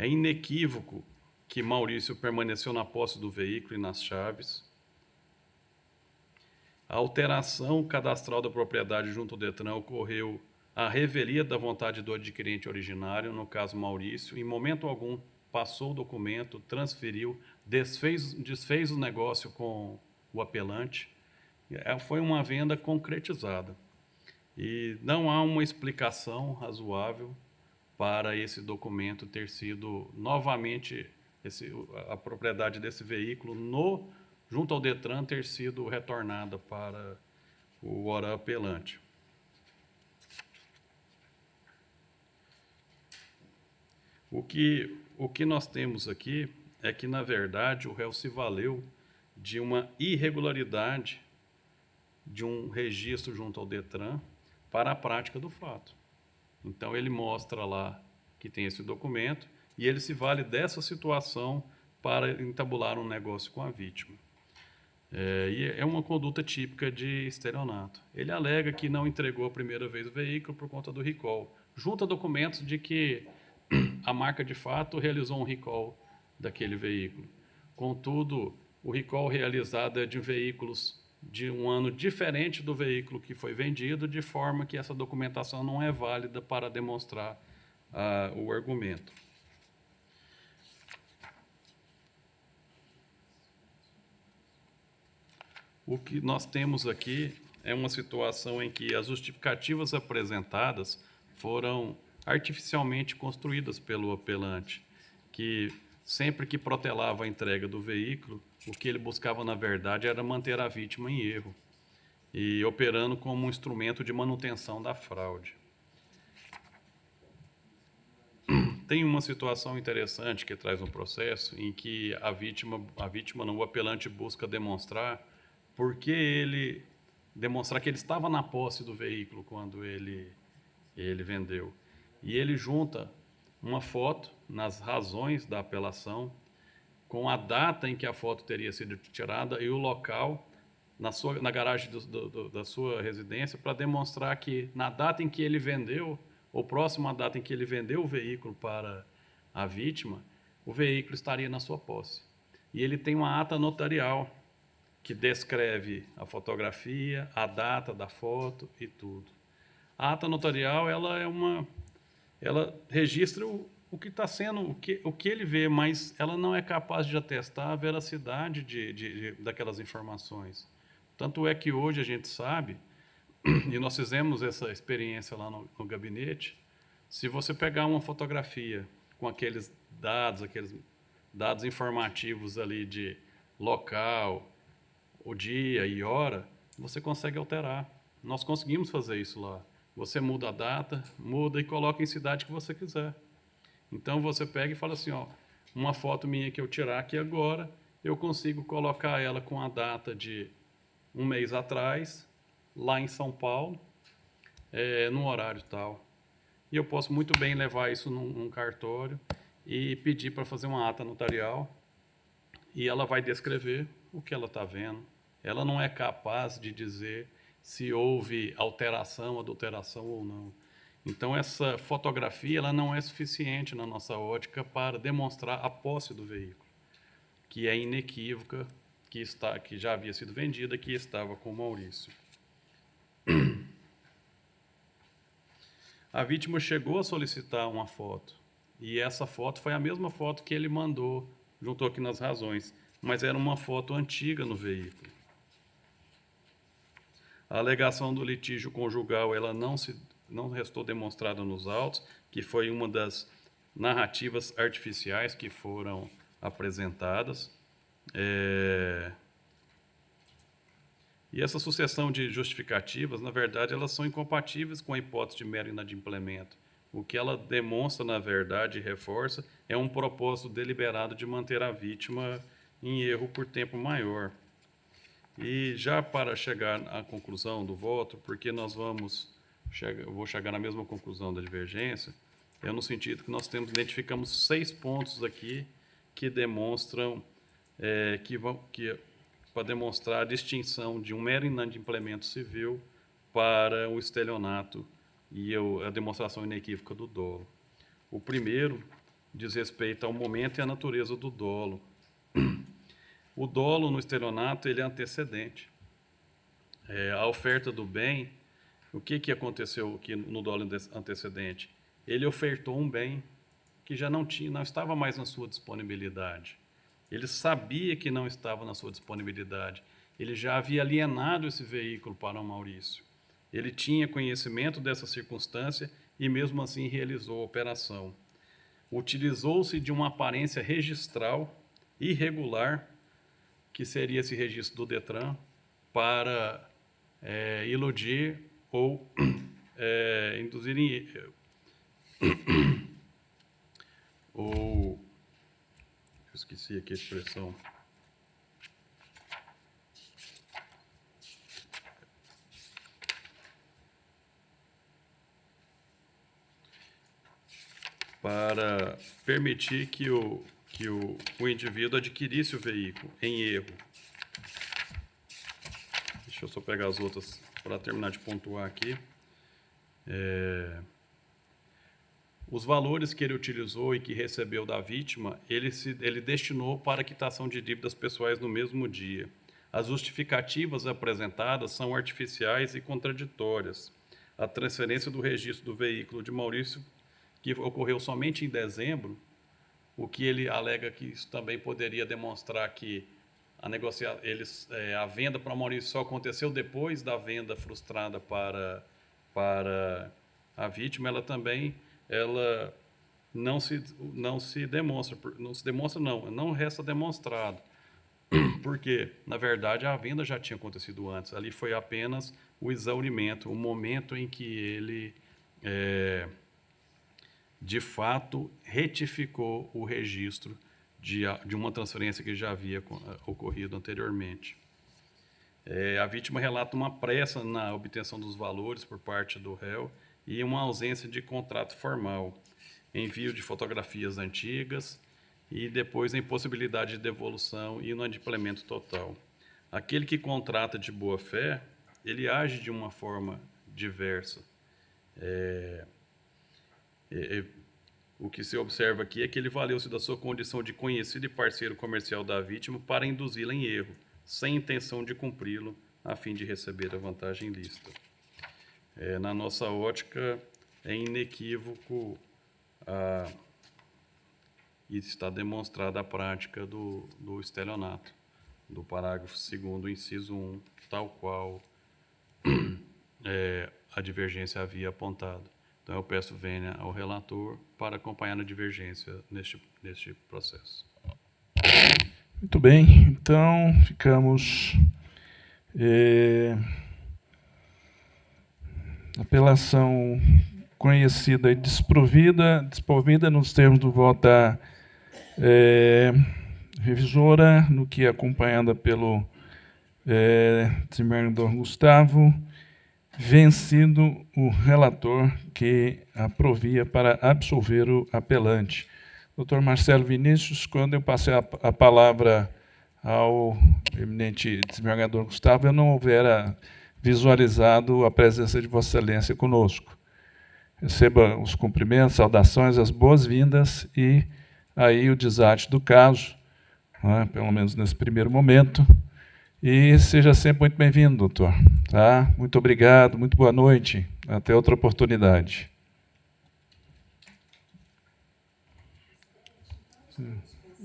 inequívoco que Maurício permaneceu na posse do veículo e nas chaves. A alteração cadastral da propriedade junto ao Detran ocorreu à revelia da vontade do adquirente originário, no caso Maurício. Em momento algum passou o documento, transferiu, desfez o negócio com o apelante. Foi uma venda concretizada. E não há uma explicação razoável para esse documento ter sido novamente, a propriedade desse veículo junto ao Detran ter sido retornada para o ora apelante. O que nós temos aqui é que, na verdade, o réu se valeu de uma irregularidade de um registro junto ao Detran para a prática do fato. Então, ele mostra lá que tem esse documento e ele se vale dessa situação para entabular um negócio com a vítima. E é uma conduta típica de estelionato. Ele alega que não entregou a primeira vez o veículo por conta do recall. Junta documentos de que a marca de fato realizou um recall daquele veículo. Contudo, o recall realizado é de veículos de um ano diferente do veículo que foi vendido, de forma que essa documentação não é válida para demonstrar o argumento. O que nós temos aqui é uma situação em que as justificativas apresentadas foram artificialmente construídas pelo apelante, que sempre que protelava a entrega do veículo, o que ele buscava, na verdade, era manter a vítima em erro e operando como um instrumento de manutenção da fraude. Tem uma situação interessante que traz um processo em que o apelante busca demonstrar demonstrar que ele estava na posse do veículo quando ele vendeu. E ele junta uma foto nas razões da apelação, com a data em que a foto teria sido tirada e o local na garagem da sua residência, para demonstrar que na data em que ele vendeu, ou próximo à data em que ele vendeu o veículo para a vítima, o veículo estaria na sua posse. E ele tem uma ata notarial que descreve a fotografia, a data da foto e tudo. A ata notarial, ela registra o que está sendo, o que ele vê, mas ela não é capaz de atestar a veracidade daquelas informações. Tanto é que hoje a gente sabe, e nós fizemos essa experiência lá no gabinete, se você pegar uma fotografia com aqueles dados informativos ali de local, o dia e hora, você consegue alterar. Nós conseguimos fazer isso lá. Você muda a data, muda e coloca em cidade que você quiser. Então você pega e fala assim, ó, uma foto minha que eu tirar aqui agora, eu consigo colocar ela com a data de um mês atrás, lá em São Paulo, no horário tal. E eu posso muito bem levar isso num cartório e pedir para fazer uma ata notarial, e ela vai descrever o que ela está vendo. Ela não é capaz de dizer se houve alteração, adulteração ou não. Então, essa fotografia ela não é suficiente na nossa ótica para demonstrar a posse do veículo, que é inequívoca, que já havia sido vendida, que estava com o Maurício. A vítima chegou a solicitar uma foto, e essa foto foi a mesma foto que ele mandou, juntou aqui nas razões, mas era uma foto antiga no veículo. A alegação do litígio conjugal ela não restou demonstrada nos autos, que foi uma das narrativas artificiais que foram apresentadas. E essa sucessão de justificativas, na verdade, elas são incompatíveis com a hipótese de mero inadimplemento. O que ela demonstra, na verdade, e reforça, é um propósito deliberado de manter a vítima em erro por tempo maior. E já para chegar à conclusão do voto, porque eu vou chegar na mesma conclusão da divergência, é no sentido que nós identificamos 6 pontos aqui que demonstram, para demonstrar a distinção de um mero inadimplemento civil para o estelionato e a demonstração inequívoca do dolo. O primeiro diz respeito ao momento e à natureza do dolo. O dolo no estelionato ele é antecedente. A oferta do bem, o que aconteceu aqui no dolo antecedente? Ele ofertou um bem que já não estava mais na sua disponibilidade. Ele sabia que não estava na sua disponibilidade. Ele já havia alienado esse veículo para o Maurício. Ele tinha conhecimento dessa circunstância e mesmo assim realizou a operação. Utilizou-se de uma aparência registral irregular, que seria esse registro do Detran, para iludir ou induzir em ou eu esqueci aqui a expressão. Para permitir que o indivíduo adquirisse o veículo em erro. Deixa eu só pegar as outras para terminar de pontuar aqui. Os valores que ele utilizou e que recebeu da vítima, ele destinou para a quitação de dívidas pessoais no mesmo dia. As justificativas apresentadas são artificiais e contraditórias. A transferência do registro do veículo de Maurício, que ocorreu somente em dezembro, o que ele alega que isso também poderia demonstrar que a venda para Maurício só aconteceu depois da venda frustrada para a vítima. Ela não resta demonstrado, porque na verdade a venda já tinha acontecido antes. Ali foi apenas o exaurimento, o momento em que ele de fato retificou o registro de uma transferência que já havia ocorrido anteriormente. A vítima relata uma pressa na obtenção dos valores por parte do réu e uma ausência de contrato formal, envio de fotografias antigas e depois a impossibilidade de devolução e inadimplemento total. Aquele que contrata de boa fé, ele age de uma forma diversa. O que se observa aqui é que ele valeu-se da sua condição de conhecido e parceiro comercial da vítima para induzi-la em erro, sem intenção de cumpri-lo, a fim de receber a vantagem ilícita. Na nossa ótica, é inequívoco e está demonstrada a prática do estelionato, do parágrafo 2º, inciso 1, tal qual a divergência havia apontado. Então, eu peço vênia ao relator para acompanhar a divergência neste processo. Muito bem, então ficamos... apelação conhecida e desprovida nos termos do voto da revisora, no que é acompanhada pelo desembargador Gustavo, vencido o relator que aprovia para absolver o apelante. Doutor Marcelo Vinícius, quando eu passei a palavra ao eminente desembargador Gustavo, eu não houvera visualizado a presença de Vossa Excelência conosco. Receba os cumprimentos, saudações, as boas-vindas e aí o desate do caso, né, pelo menos nesse primeiro momento. E seja sempre muito bem-vindo, doutor. Tá? Muito obrigado, muito boa noite. Até outra oportunidade.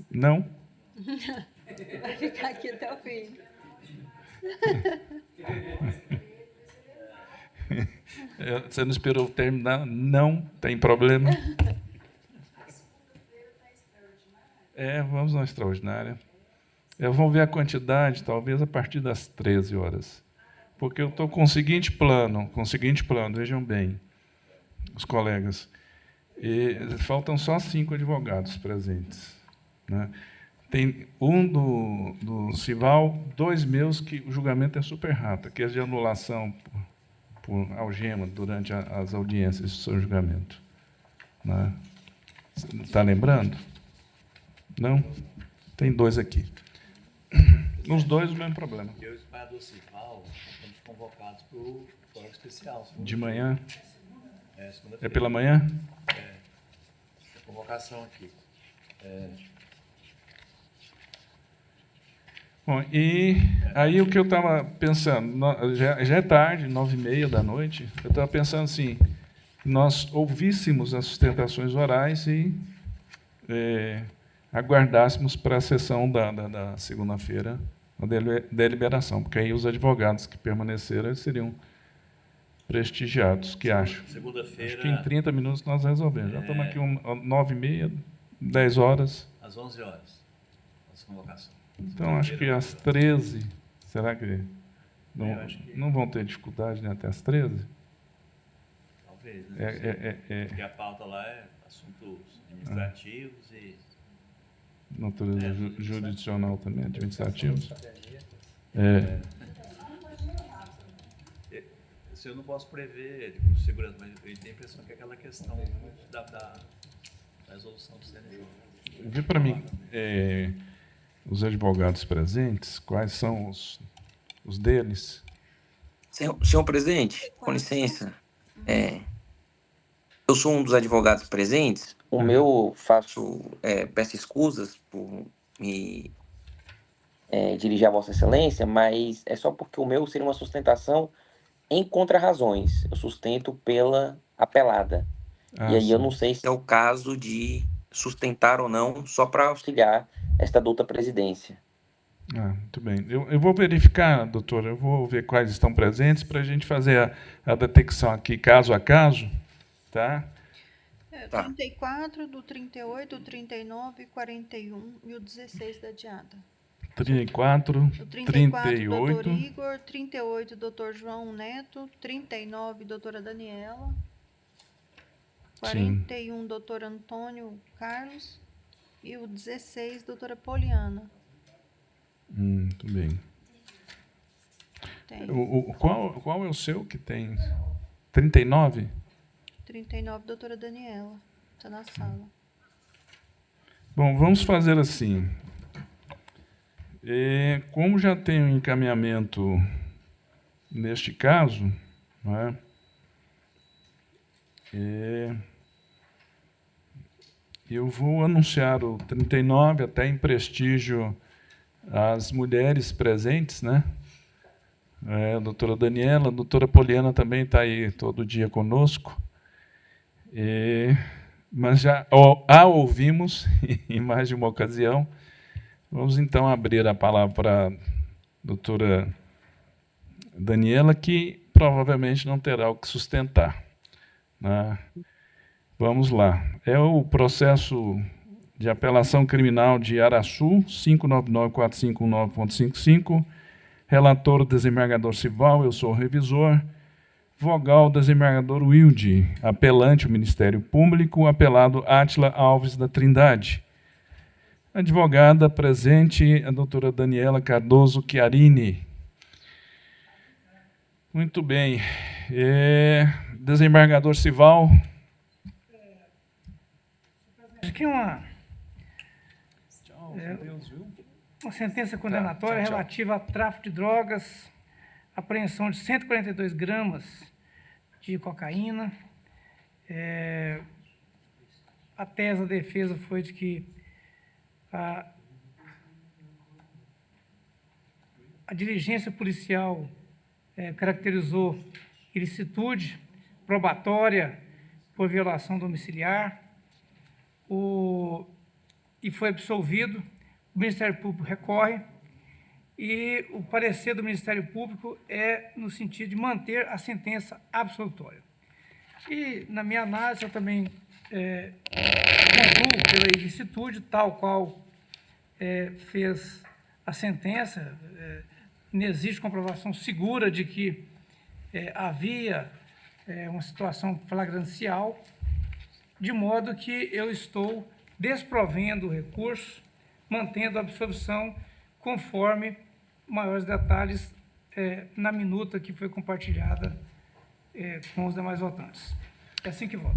Não? Vai ficar aqui até o fim. Você não esperou terminar? Não tem problema. Vamos na extraordinária. Vamos ver a quantidade, talvez a partir das 13 horas. Porque eu estou com o seguinte plano, vejam bem, os colegas. Faltam só 5 advogados presentes, né? Tem um do Cival, 2 meus, que o julgamento é super rápido, aqueles de anulação por algema durante as audiências do seu julgamento. Né? Está lembrando? Não? Tem 2 aqui. Os 2, o mesmo problema. Eu e o desembargador Cival estamos convocados para o fórum especial. De manhã? Segunda-feira. É pela manhã? A convocação aqui. Bom, e aí o que eu estava pensando, já é tarde, 9h30 da noite, eu estava pensando assim, nós ouvíssemos as sustentações orais e aguardássemos para a sessão da segunda-feira, a deliberação, porque aí os advogados que permaneceram seriam prestigiados, que acho. Segunda-feira... Acho que em 30 minutos nós resolvemos. Já estamos aqui 9h30, 10 horas. Às 11 horas, nossa convocação. Então, acho que às 13, será que Não, Eu acho que- não vão ter dificuldade, né, até as 13? Talvez, né? Porque a pauta lá é assuntos administrativos e... Natureza jurisdicional também, administrativos. Se eu não posso prever com segurança, mas eu tenho a impressão que é aquela questão da resolução do CNJ. Vê para mim, os advogados presentes, quais são os deles? Senhor presidente, com licença, eu sou um dos advogados presentes. O meu peço escusas por me dirigir a Vossa Excelência, mas é só porque o meu seria uma sustentação em contrarrazões. Eu sustento pela apelada. E aí eu não sei se é o caso de sustentar ou não, só para auxiliar esta douta presidência. Muito bem. Eu vou verificar, doutor, eu vou ver quais estão presentes para a gente fazer a detecção aqui caso a caso, tá? Tá. 34, do 38, do 39, 41 e o 16 da diada. 34, O 34, 38. doutor Igor, 38, doutor João Neto, 39, doutora Daniela, 41, doutor Antônio Carlos e o 16, doutora Poliana. Muito bem. Tem. Qual é o seu que tem 39? 39, doutora Daniela. Está na sala. Bom, vamos fazer assim. Como já tem um encaminhamento neste caso, não é? Eu vou anunciar o 39, até em prestígio às mulheres presentes, né? A doutora Daniela, a doutora Poliana também está aí todo dia conosco. Mas já a ouvimos em mais de uma ocasião. Vamos então abrir a palavra para a doutora Daniela, que provavelmente não terá o que sustentar, né? Vamos lá. É o processo de apelação criminal de Araçu, 5994519.55. Relator, desembargador Sival, eu sou o revisor. Vogal, desembargador Wilde. Apelante, o Ministério Público. Apelado, Átila Alves da Trindade. Advogada presente, a doutora Daniela Cardoso Chiarini. Muito bem. Desembargador Sival. Aqui uma sentença condenatória relativa a tráfico de drogas, apreensão de 142 gramas de cocaína. A tese da defesa foi de que a diligência policial caracterizou ilicitude probatória por violação domiciliar, e foi absolvido. O Ministério Público recorre e o parecer do Ministério Público é no sentido de manter a sentença absolutória. E, na minha análise, eu também concluo pela ilicitude, tal qual fez a sentença, não existe comprovação segura de que havia uma situação flagrancial, de modo que eu estou desprovendo o recurso, mantendo a absolvição conforme maiores detalhes na minuta que foi compartilhada com os demais votantes. É assim que voto.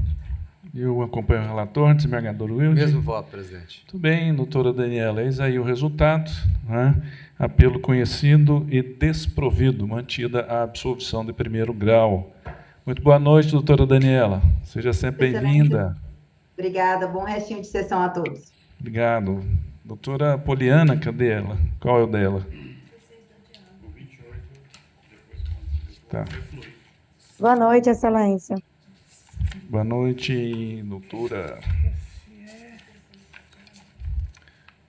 Eu acompanho o relator, desembargador Wilde. Mesmo voto, presidente. Muito bem, doutora Daniela, eis aí o resultado, né? Apelo conhecido e desprovido, mantida a absolvição de primeiro grau. Muito boa noite, doutora Daniela. Seja sempre bem-vinda. Obrigada, bom restinho de sessão a todos. Obrigado. Doutora Poliana, cadê ela? Qual é o dela? Tá. Boa noite, Excelência. Boa noite, doutora.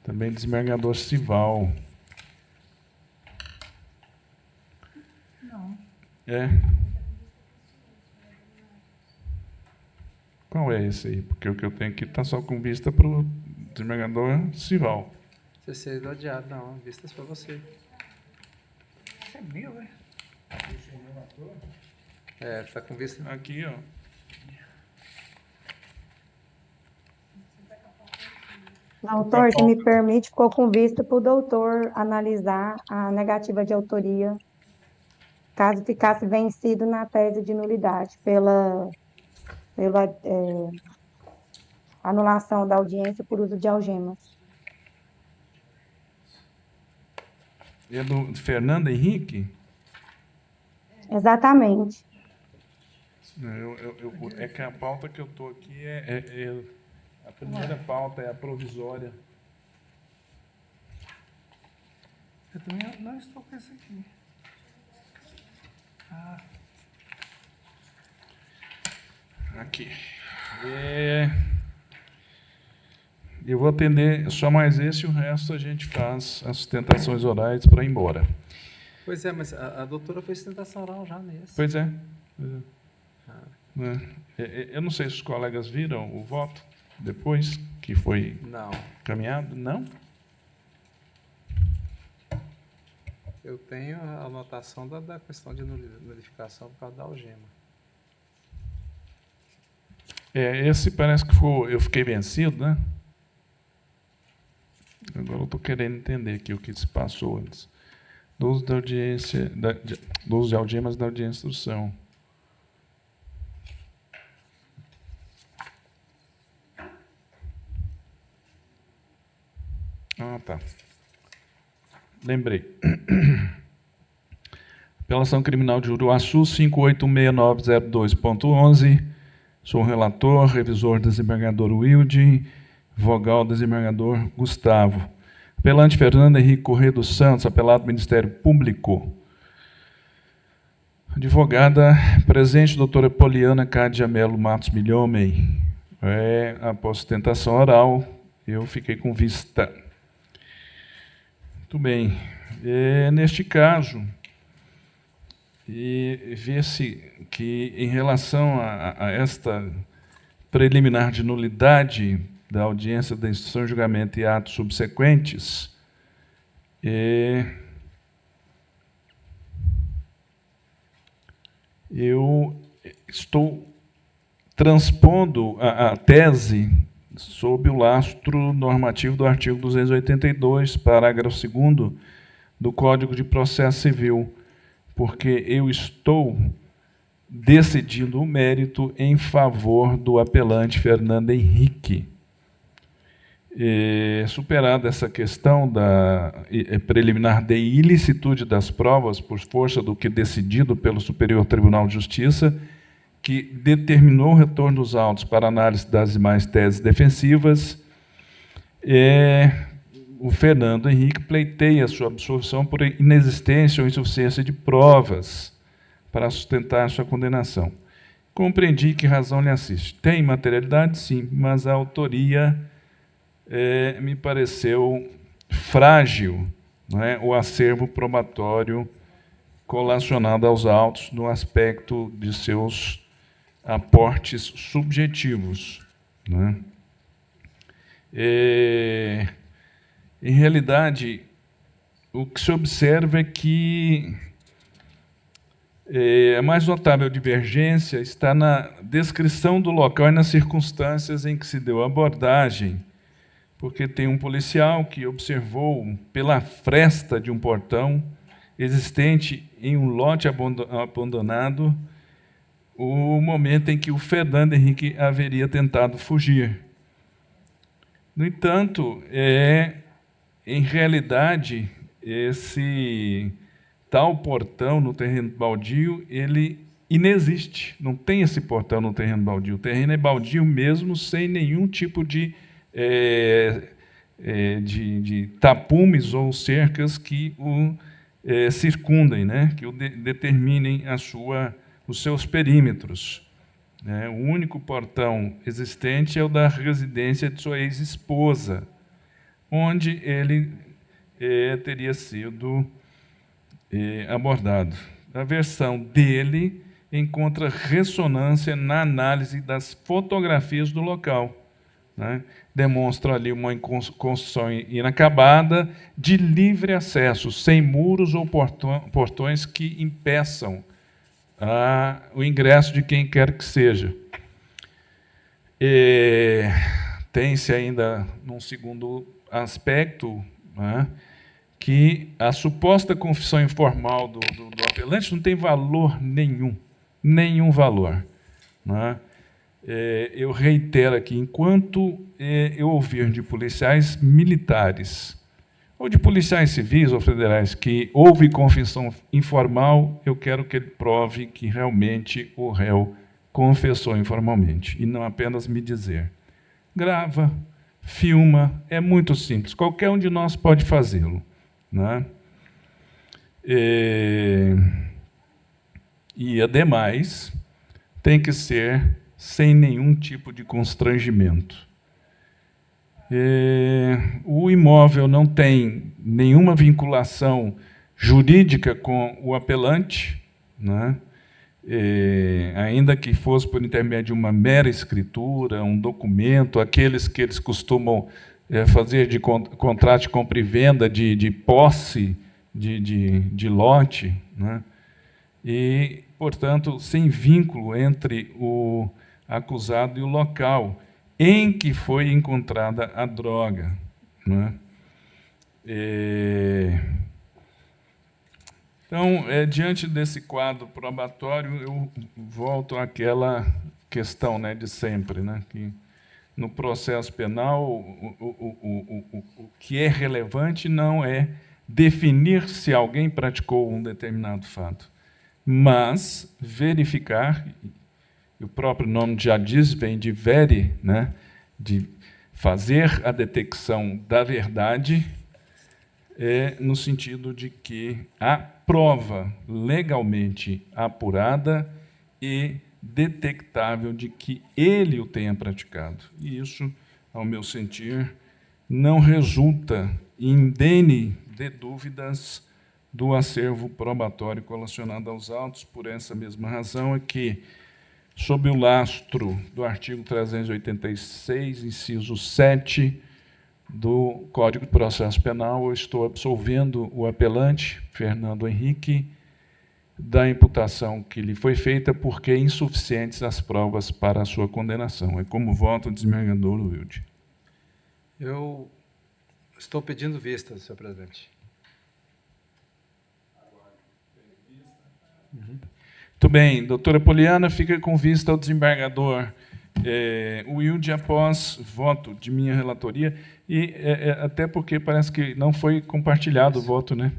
Também desembargador Sival. Não. Qual é esse aí? Porque o que eu tenho aqui está só com vista para o desembargador Sival. 16 do adiado, não. Vistas para você. Isso é meu, Está com vista. Aqui, ó. Doutor, se me permite, ficou com vista para o doutor analisar a negativa de autoria, caso ficasse vencido na tese de nulidade pela anulação da audiência por uso de algemas. É do Fernando Henrique? Exatamente. É que a pauta que eu estou aqui a primeira pauta é a provisória. Eu também não estou com esse aqui. Aqui. Eu vou atender só mais esse e o resto a gente faz as sustentações orais para ir embora. Pois é, mas a doutora fez sustentação oral já nesse. Pois é. Eu não sei se os colegas viram o voto depois que foi caminhado. Não? Eu tenho a anotação da questão de nulificação por causa da algema. Esse parece que eu fiquei vencido, né? Agora eu estou querendo entender aqui o que se passou antes. Do uso da audiência, do uso de algemas da audiência de instrução. Tá. Lembrei. Apelação criminal de Uruaçu 586902.11. Sou o relator, revisor desembargador Wilde, vogal desembargador Gustavo. Apelante Fernando Henrique Corrêa dos Santos, apelado Ministério Público. Advogada presente, doutora Poliana Cádia Melo Matos Milhomem. Após sustentação oral, eu fiquei com vista. Muito bem. Neste caso, vê-se que, em relação a esta preliminar de nulidade da audiência da instrução de julgamento e atos subsequentes, eu estou transpondo a tese sob o lastro normativo do artigo 282, parágrafo 2º do Código de Processo Civil, porque eu estou decidindo o mérito em favor do apelante Fernando Henrique. Superada essa questão da preliminar de ilicitude das provas por força do que decidido pelo Superior Tribunal de Justiça, que determinou o retorno dos autos para análise das demais teses defensivas, o Fernando Henrique pleiteia sua absolvição por inexistência ou insuficiência de provas para sustentar sua condenação. Compreendi que razão lhe assiste. Tem materialidade, sim, mas a autoria me pareceu frágil, não é? O acervo probatório colacionado aos autos no aspecto de seus aportes subjetivos, né? Em realidade, o que se observa é que a mais notável divergência está na descrição do local e nas circunstâncias em que se deu a abordagem, porque tem um policial que observou pela fresta de um portão existente em um lote abandonado o momento em que o Fernando Henrique haveria tentado fugir. No entanto, em realidade, esse tal portão no terreno baldio, ele inexiste, não tem esse portão no terreno baldio. O terreno é baldio mesmo, sem nenhum tipo de tapumes ou cercas que o circundem, né? Que o determinem os seus perímetros. O único portão existente é o da residência de sua ex-esposa, onde ele teria sido abordado. A versão dele encontra ressonância na análise das fotografias do local, né, demonstra ali uma construção inacabada de livre acesso, sem muros ou portões que impeçam o ingresso de quem quer que seja. Tem-se ainda, num segundo aspecto, né, que a suposta confissão informal do apelante não tem valor nenhum valor, né? Eu reitero aqui, enquanto eu ouvir de policiais militares, ou de policiais civis ou federais, que houve confissão informal, eu quero que ele prove que realmente o réu confessou informalmente, e não apenas me dizer. Grava, filma, é muito simples, qualquer um de nós pode fazê-lo, né? E, ademais, tem que ser sem nenhum tipo de constrangimento. O imóvel não tem nenhuma vinculação jurídica com o apelante, né? Ainda que fosse por intermédio de uma mera escritura, um documento, aqueles que eles costumam fazer de contrato de compra e venda, de posse, de lote, né? E, portanto, sem vínculo entre o acusado e o local em que foi encontrada a droga, né? Então, diante desse quadro probatório, eu volto àquela questão, né, de sempre, né, que no processo penal o que é relevante não é definir se alguém praticou um determinado fato, mas verificar, e o próprio nome já diz, vem de vere, né, de fazer a detecção da verdade, no sentido de que há prova legalmente apurada e detectável de que ele o tenha praticado. E isso, ao meu sentir, não resulta indene de dúvidas do acervo probatório colacionado aos autos. Por essa mesma razão é que, sob o lastro do artigo 386, inciso 7 do Código de Processo Penal, eu estou absolvendo o apelante, Fernando Henrique, da imputação que lhe foi feita, porque insuficientes as provas para a sua condenação. É como voto o desembargador Wilde. Eu estou pedindo vista, senhor presidente. Muito bem, doutora Poliana, fica com vista ao desembargador Wilde após voto de minha relatoria, e até porque parece que não foi compartilhado o voto, né?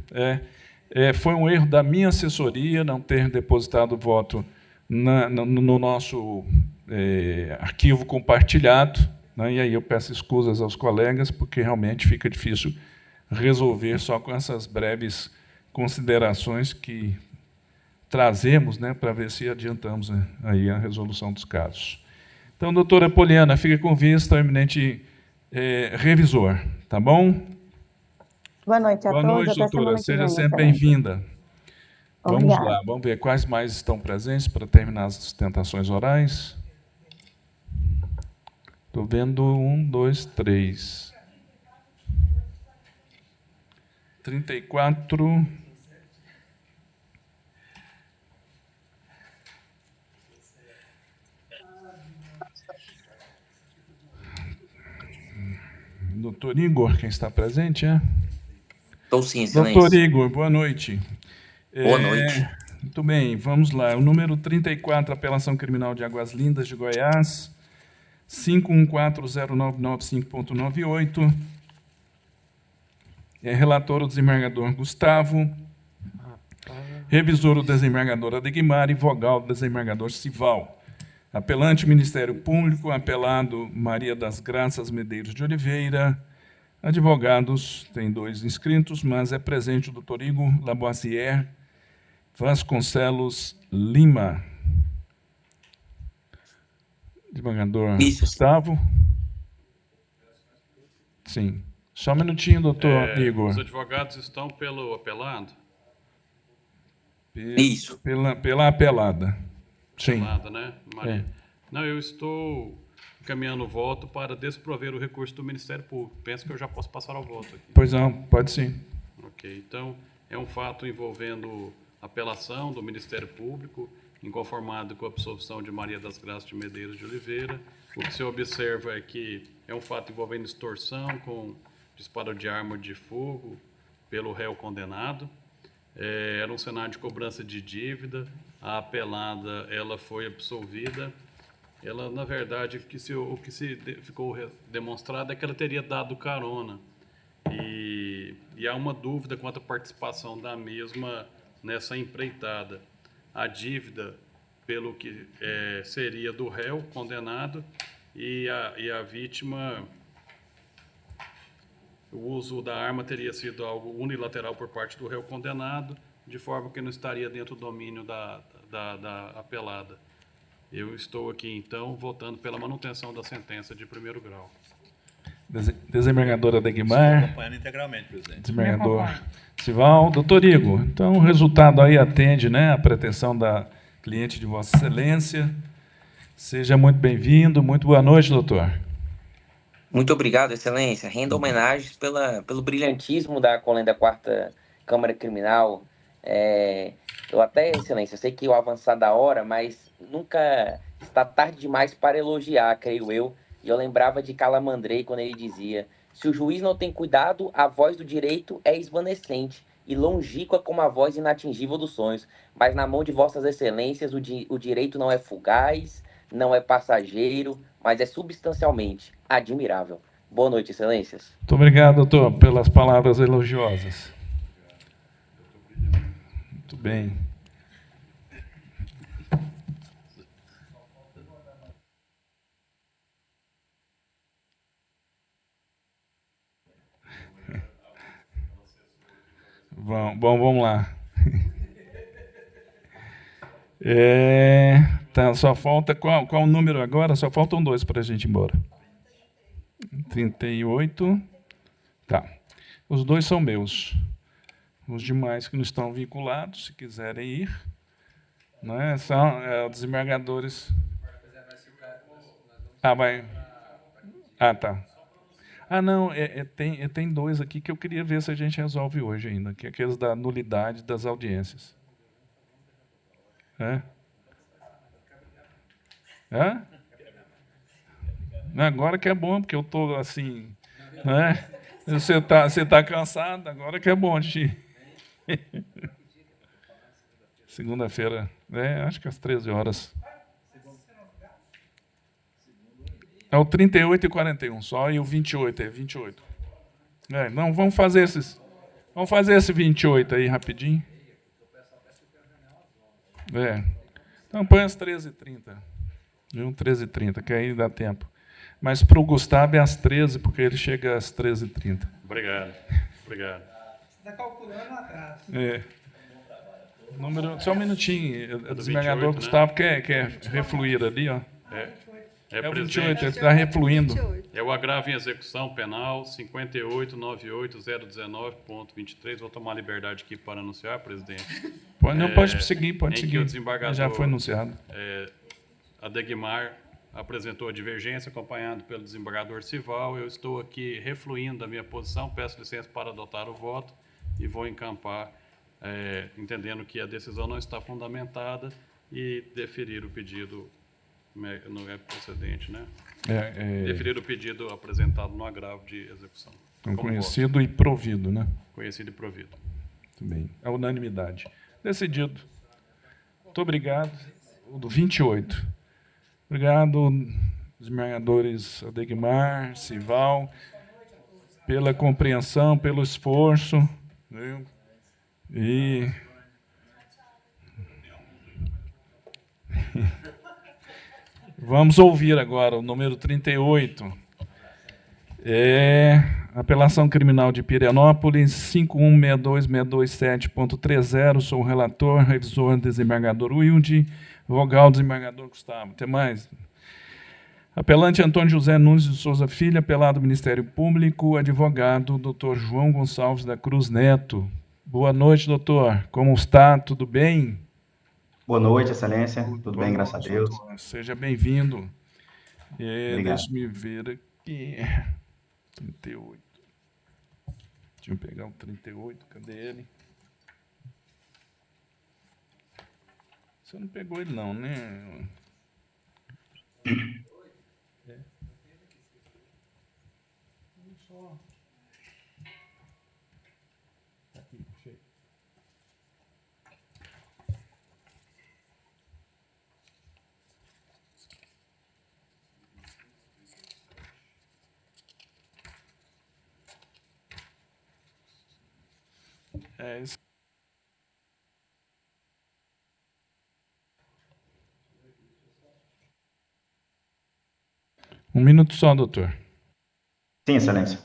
Foi um erro da minha assessoria não ter depositado o voto no nosso arquivo compartilhado, né? E aí eu peço escusas aos colegas, porque realmente fica difícil resolver só com essas breves considerações que trazemos, né, para ver se adiantamos, né, aí a resolução dos casos. Então, doutora Poliana, fica com vista ao eminente revisor, tá bom? Boa noite a todos. Boa noite, doutora. Seja sempre bem-vinda. Vamos lá, vamos ver quais mais estão presentes para terminar as sustentações orais. Estou vendo 1, 2, 3. 34. Doutor Igor, quem está presente, Estou sim, excelência. Doutor Igor, boa noite. Boa noite. Muito bem, vamos lá. O número 34, Apelação Criminal de Águas Lindas de Goiás, 514099.5.98. Relator o desembargador Gustavo. Revisor o desembargador Adegmar e vogal o desembargador Sival. Apelante, Ministério Público. Apelado, Maria das Graças Medeiros de Oliveira. Advogados, tem 2 inscritos, mas é presente o doutor Igor Lavoisier Vasconcelos Lima. Desembargador Gustavo. Sim. Só um minutinho, doutor Igor. Os advogados estão pelo apelado? Isso. Pela apelada. Sim. Apelada, né, Maria? Não, eu estou encaminhando o voto para desprover o recurso do Ministério Público. Penso que eu já posso passar ao voto aqui. Pois não, pode sim. Ok, então é um fato envolvendo apelação do Ministério Público, inconformado com a absolvição de Maria das Graças de Medeiros de Oliveira. O que se observa é que é um fato envolvendo extorsão com disparo de arma de fogo pelo réu condenado. Era um cenário de cobrança de dívida. A apelada ela foi absolvida. Ela, na verdade, o que se ficou demonstrado é que ela teria dado carona. E há uma dúvida quanto à participação da mesma nessa empreitada. A dívida, pelo que seria do réu condenado, e a vítima, o uso da arma teria sido algo unilateral por parte do réu condenado, de forma que não estaria dentro do domínio da apelada. Eu estou aqui, então, votando pela manutenção da sentença de primeiro grau. Desembargadora Adegmar. Acompanhando integralmente, presidente. Desembargador Sival. Doutor Igor, então o resultado aí atende, né, a pretensão da cliente de Vossa Excelência. Seja muito bem-vindo. Muito boa noite, doutor. Muito obrigado, Excelência. Rendo homenagens pelo brilhantismo da Colenda 4ª Câmara Criminal. Eu até, Excelência, eu sei que o avançar da hora, mas nunca está tarde demais para elogiar, creio eu. E eu lembrava de Calamandrei quando ele dizia: se o juiz não tem cuidado, a voz do direito é esvanecente e longínqua como a voz inatingível dos sonhos. Mas na mão de Vossas Excelências, o direito não é fugaz, não é passageiro, mas é substancialmente admirável. Boa noite, Excelências. Muito obrigado, doutor, pelas palavras elogiosas. Muito bem. Bom, vamos lá. Tá, só falta qual o número agora? Só faltam 2 para a gente ir embora. 38. Tá. Os 2 são meus. Os demais que não estão vinculados, se quiserem ir, né, são desembargadores. Tá. Não, tem 2 aqui que eu queria ver se a gente resolve hoje ainda, que é aqueles da nulidade das audiências. Agora que é bom, porque eu estou assim, né? Você tá cansado, agora que é bom de segunda-feira, acho que às 13 horas. É o 38 e 41 só, e o 28 28. Não, vamos fazer esse 28 aí rapidinho. Então põe às 13h30. 13h30, que aí dá tempo. Mas para o Gustavo é às 13, porque ele chega às 13h30. Obrigado. Você está calculando atrás. Só um minutinho. O desembargador Gustavo, né? quer refluir ali, ó. É o 28, ele está refluindo. É o agravo em execução penal 5898019.23. Vou tomar liberdade aqui para anunciar, presidente. Pode seguir, pode seguir. Que o desembargador, já foi anunciado. Adegmar apresentou a divergência, acompanhado pelo desembargador Sival. Eu estou aqui refluindo da minha posição, peço licença para adotar o voto e vou encampar, entendendo que a decisão não está fundamentada, e deferir o pedido. Não é procedente, né? Deferir o pedido apresentado no agravo de execução. Então, conhecido e provido, né? Conhecido e provido. Muito bem. A unanimidade. Decidido. Muito obrigado. O do 28. Obrigado, desembargadores Adegmar, Sival, pela compreensão, pelo esforço. E... Vamos ouvir agora o número 38. Apelação criminal de Pirenópolis, 5162627.30. Sou o relator, revisor, desembargador Wilde, vogal, desembargador Gustavo. Até mais. Apelante Antônio José Nunes de Souza Filho, apelado Ministério Público, advogado Dr. João Gonçalves da Cruz Neto. Boa noite, doutor. Como está? Tudo bem? Boa noite, Excelência. Tudo bem, graças a Deus. Seja bem-vindo. Obrigado. Deixa-me ver aqui. 38. Deixa eu pegar o 38, cadê ele? Você não pegou ele não, né? Aqui, puxei. É isso. Um minuto só, doutor. Sim, excelência.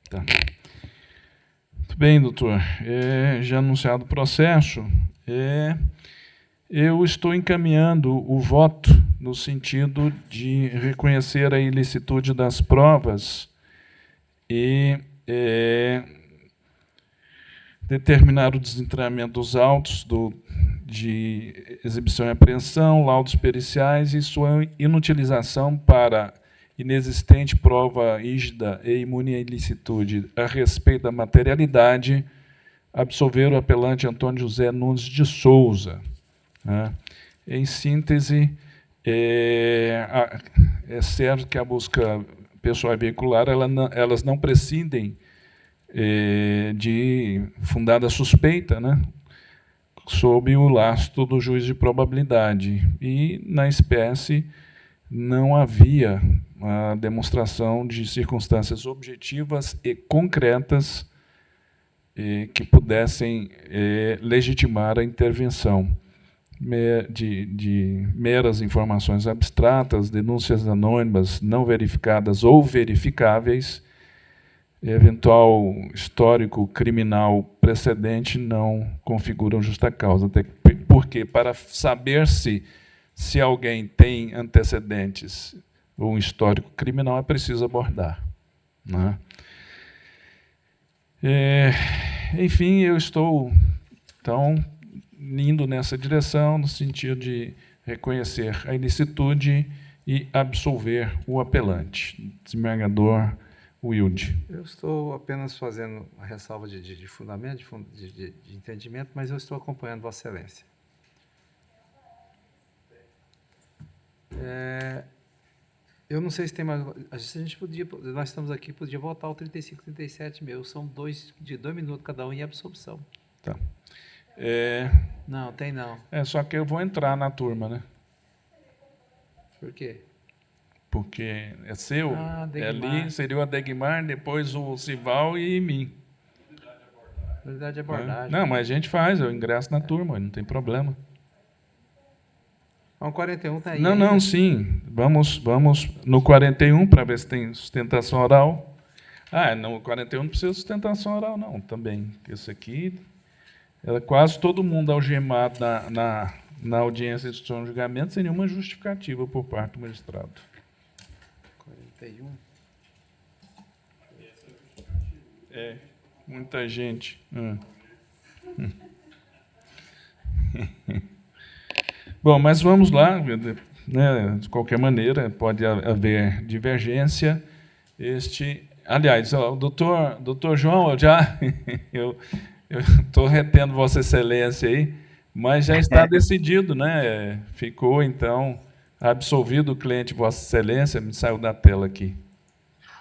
Tá. Muito bem, doutor. Já anunciado o processo, eu estou encaminhando o voto no sentido de reconhecer a ilicitude das provas e determinar o desentramento dos autos de exibição e apreensão, laudos periciais e sua inutilização para inexistente prova rígida e imune à ilicitude a respeito da materialidade, absolver o apelante Antônio José Nunes de Souza. Né? Em síntese, é certo que a busca pessoal e veicular elas não prescindem de fundada suspeita, né? Sob o lastro do juiz de probabilidade. E, na espécie, não havia a demonstração de circunstâncias objetivas e concretas que pudessem legitimar a intervenção de meras informações abstratas, denúncias anônimas não verificadas ou verificáveis, eventual histórico criminal precedente não configuram justa causa. Até porque, para saber se alguém tem antecedentes ou um histórico criminal, é preciso abordar. Né? Enfim, eu estou, então, indo nessa direção, no sentido de reconhecer a ilicitude e absolver o apelante, desembargador Wilde. Eu estou apenas fazendo a ressalva de fundamento, de entendimento, mas eu estou acompanhando Vossa Excelência. Eu não sei se tem mais... Nós estamos aqui, podia voltar ao 35, 37 meu. São dois minutos cada um em absorção. Tá. Não, tem não. Só que eu vou entrar na turma, né? Por quê? Porque é seu, ali seria o Adegmar, depois o Sival e mim. Prioridade de abordagem. Não, mas a gente faz, eu ingresso na turma, não tem problema. O 41 está aí. Não, sim. Vamos no 41 para ver se tem sustentação oral. No 41 não precisa de sustentação oral, não, também. Esse aqui, era quase todo mundo algemado na audiência de julgamento sem nenhuma justificativa por parte do magistrado. 41. Muita gente. Bom, mas vamos lá, né? De qualquer maneira, pode haver divergência. Aliás, o doutor João, eu estou retendo Vossa Excelência aí, mas já está decidido, né? Ficou, então, absolvido o cliente Vossa Excelência, me saiu da tela aqui.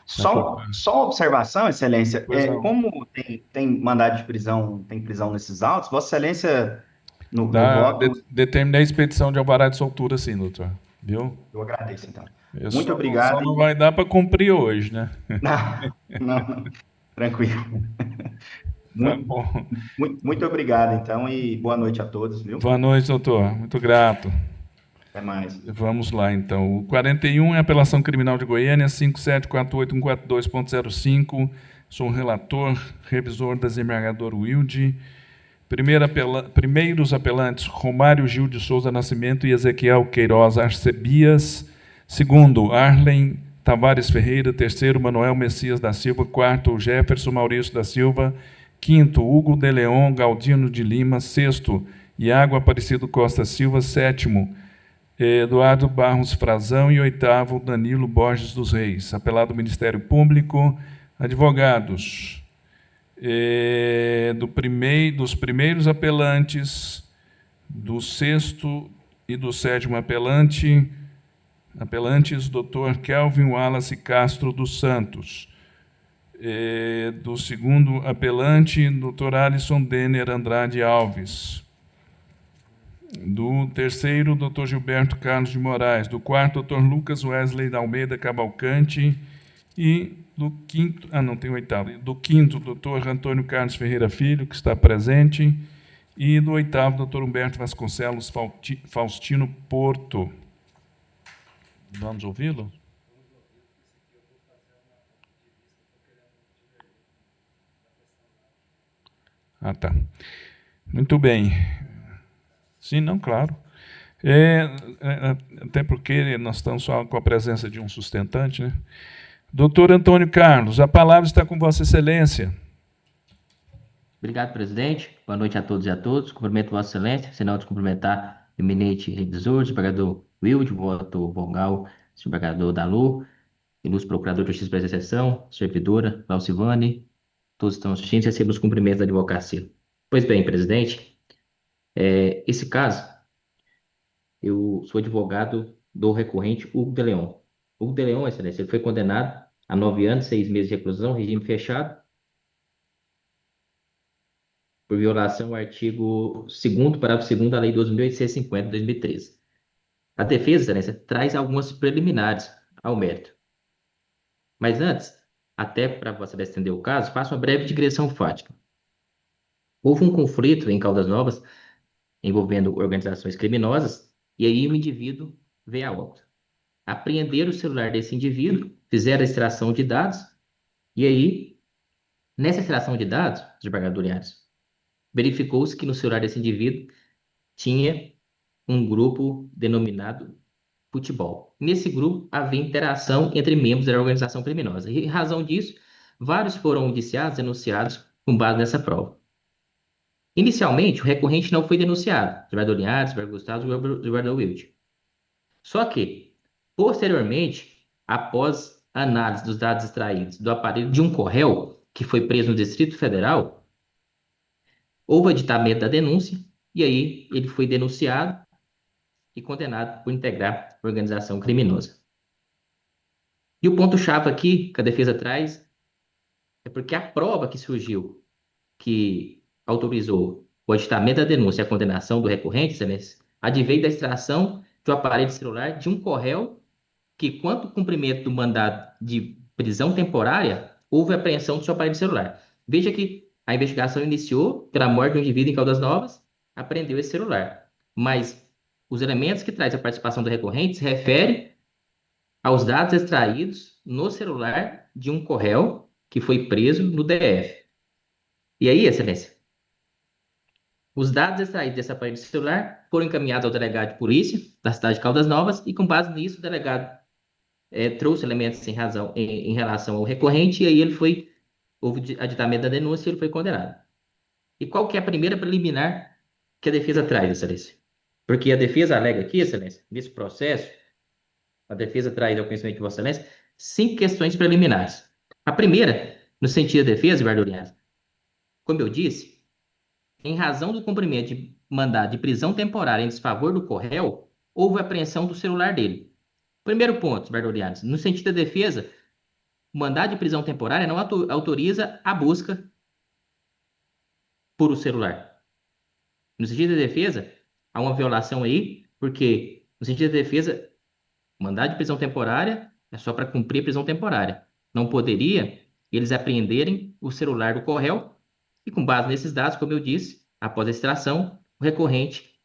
Só uma observação, Excelência. Como tem mandado de prisão, tem prisão nesses autos, Vossa Excelência, no voto... Determinei a expedição de alvará de soltura, sim, doutor. Viu? Eu agradeço, então. Muito obrigado. Só não vai dar para cumprir hoje, né? Não. Tranquilo. Muito obrigado, então, e boa noite a todos, viu? Boa noite, doutor. Muito grato. Até mais. Vamos lá, então. O 41 é a apelação criminal de Goiânia, 5748.142.05, Sou o relator, revisor, desembargador Wilde. Primeiros apelantes, Romário Gil de Souza Nascimento e Ezequiel Queiroz Arcebias. Segundo, Arlen Tavares Ferreira. Terceiro, Manuel Messias da Silva. Quarto, Jefferson Maurício da Silva. Quinto, Hugo de Leon Galdino de Lima. Sexto, Iago Aparecido Costa Silva. Sétimo, Eduardo Barros Frazão. E oitavo, Danilo Borges dos Reis. Apelado Ministério Público. Advogados. Dos primeiros apelantes, do sexto e do sétimo apelantes, Dr. Kelvin Wallace Castro dos Santos. Do segundo apelante, Dr. Alisson Denner Andrade Alves. Do terceiro, Dr. Gilberto Carlos de Moraes. Do quarto, Dr. Lucas Wesley da Almeida Cavalcante. E do quinto, não tem oitavo. Do quinto, Dr. Antônio Carlos Ferreira Filho, que está presente. E do oitavo, Dr. Humberto Vasconcelos Faustino Porto. Vamos ouvi-lo? Tá. Muito bem. Sim, não, claro. Até porque nós estamos só com a presença de um sustentante, né? Doutor Antônio Carlos, a palavra está com Vossa Excelência. Obrigado, presidente. Boa noite a todos e a todos. Cumprimento Vossa Excelência, senão de cumprimentar o eminente revisor, desembargador Wilde, voto vogal, desembargador Dalu, ilustre procurador de Justiça para a Exceção, servidora, Valcivane, todos estão assistindo e recebem os cumprimentos da advocacia. Pois bem, presidente, esse caso, eu sou advogado do recorrente Hugo de Leon. Hugo de Leon, Excelência, ele foi condenado a 9 anos, 6 meses de reclusão, regime fechado, por violação ao artigo 2º, parágrafo 2º da Lei 12.850, de 2013. A defesa, Excelência, traz algumas preliminares ao mérito. Mas antes, até para Vossa Excelência entender o caso, faço uma breve digressão fática. Houve um conflito em Caldas Novas envolvendo organizações criminosas, e aí o indivíduo veio a óbito. Apreenderam o celular desse indivíduo, fizeram a extração de dados, e aí, nessa extração de dados, desembargador Linhares, verificou-se que no celular desse indivíduo tinha um grupo denominado futebol. Nesse grupo havia interação entre membros da organização criminosa. E, em razão disso, vários foram indiciados, denunciados com base nessa prova. Inicialmente, o recorrente não foi denunciado, desembargador Linhares, desembargador Gustavo, desembargador Wilde. Só que, posteriormente, após a análise dos dados extraídos do aparelho de um corréu que foi preso no Distrito Federal, houve aditamento da denúncia, e aí ele foi denunciado e condenado por integrar organização criminosa. E o ponto-chave aqui que a defesa traz é porque a prova que surgiu, que autorizou o aditamento da denúncia e a condenação do recorrente, Excelência, adveio da extração de um aparelho celular de um corréu que, quanto ao cumprimento do mandado de prisão temporária, houve apreensão do seu aparelho celular. Veja que a investigação iniciou pela morte de um indivíduo em Caldas Novas, apreendeu esse celular. Mas os elementos que traz a participação do recorrente se referem aos dados extraídos no celular de um corréu que foi preso no DF. E aí, Excelência, os dados extraídos desse aparelho celular foram encaminhados ao delegado de polícia da cidade de Caldas Novas e, com base nisso, o delegado trouxe elementos em relação ao recorrente, e aí houve aditamento da denúncia e ele foi condenado. E qual que é a primeira preliminar que a defesa traz, Excelência? Porque a defesa alega aqui, Excelência, nesse processo, a defesa traz ao conhecimento de Vossa Excelência 5 questões preliminares. A primeira, no sentido da defesa, desembargador Linhares, como eu disse, em razão do cumprimento de mandado de prisão temporária em desfavor do corréu, houve apreensão do celular dele. Primeiro ponto, desembargador Linhares, no sentido da defesa, o mandado de prisão temporária não autoriza a busca por o celular. No sentido da defesa, há uma violação aí, porque, no sentido da defesa, o mandado de prisão temporária é só para cumprir a prisão temporária. Não poderia eles apreenderem o celular do corréu, e com base nesses dados, como eu disse, após a extração, o recorrente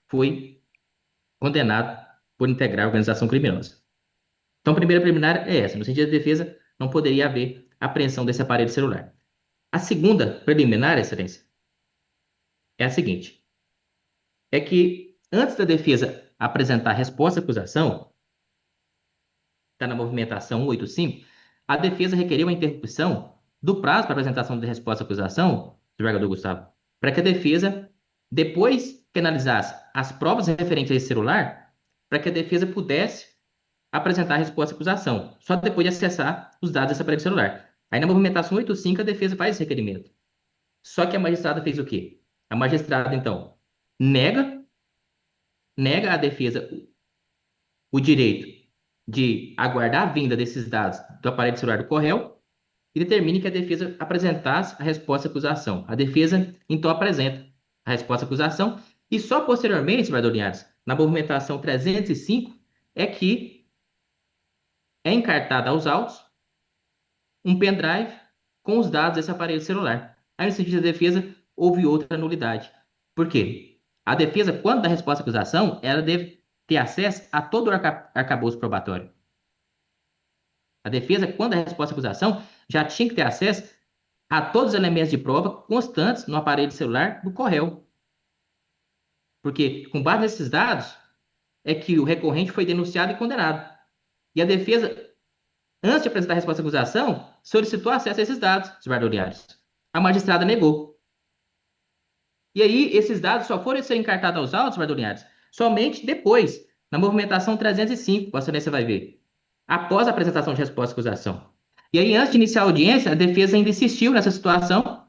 foi condenado por integrar a organização criminosa. Então, a primeira preliminar é essa. No sentido da defesa, não poderia haver apreensão desse aparelho celular. A segunda preliminar, Excelência, é a seguinte: é que antes da defesa apresentar a resposta à acusação, está na movimentação 185, a defesa requeriu a interrupção do prazo para apresentação da resposta à acusação, desembargador Gustavo, para que a defesa, depois que analisasse as provas referentes a esse celular, para que a defesa pudesse apresentar a resposta à acusação, só depois de acessar os dados desse aparelho celular. Aí na movimentação 185 a defesa faz esse requerimento. Só que a magistrada fez o quê? A magistrada, então, nega à defesa o direito de aguardar a vinda desses dados do aparelho celular do Correio e determine que a defesa apresentasse a resposta à acusação. A defesa, então, apresenta a resposta à acusação e só posteriormente, desembargador Linhares, na movimentação 305, é que é encartada aos autos um pendrive com os dados desse aparelho celular. Aí, no sentido da defesa, houve outra nulidade. Por quê? A defesa, quando dá resposta à acusação, ela deve ter acesso a todo o arcabouço probatório. A defesa, quando dá resposta à acusação, já tinha que ter acesso a todos os elementos de prova constantes no aparelho celular do Correio. Porque, com base nesses dados, é que o recorrente foi denunciado e condenado. E a defesa, antes de apresentar a resposta à acusação, solicitou acesso a esses dados, desembargador Linhares. A magistrada negou. E aí, esses dados só foram ser encartados aos autos, desembargador Linhares, somente depois, na movimentação 305, Vossa Excelência vai ver, após a apresentação de resposta à acusação. E aí, antes de iniciar a audiência, a defesa ainda insistiu nessa situação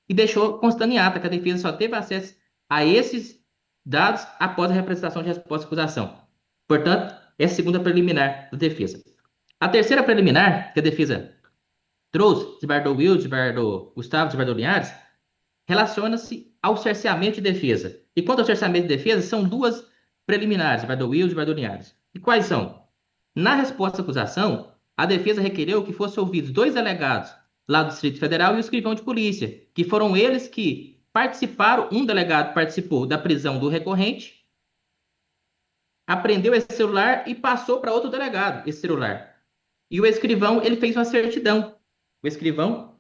e deixou constando em ata que a defesa só teve acesso a esses dados após a apresentação de resposta à acusação. Portanto, essa é a segunda preliminar da defesa. A terceira preliminar que a defesa trouxe, desembargador Wilson, desembargador Gustavo, desembargador Linhares, relaciona-se ao cerceamento de defesa. E quanto ao cerceamento de defesa, são duas preliminares, desembargador Wilson e desembargador Linhares. E quais são? Na resposta à acusação, a defesa requereu que fossem ouvidos 2 delegados lá do Distrito Federal e o escrivão de polícia, que foram eles que participaram, um delegado participou da prisão do recorrente, apreendeu esse celular e passou para outro delegado esse celular. E o escrivão, ele fez uma certidão. O escrivão,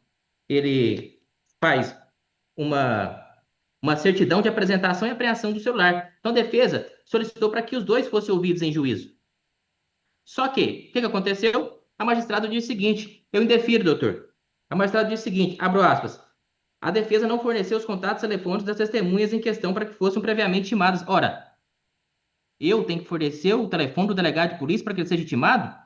ele faz uma certidão de apresentação e apreensão do celular. Então, a defesa solicitou para que os 2 fossem ouvidos em juízo. Só que, o que aconteceu? A magistrada disse o seguinte, eu indefiro, doutor. A magistrada disse o seguinte, abro aspas, a defesa não forneceu os contatos telefônicos das testemunhas em questão para que fossem previamente intimadas. Ora, eu tenho que fornecer o telefone do delegado de polícia para que ele seja intimado?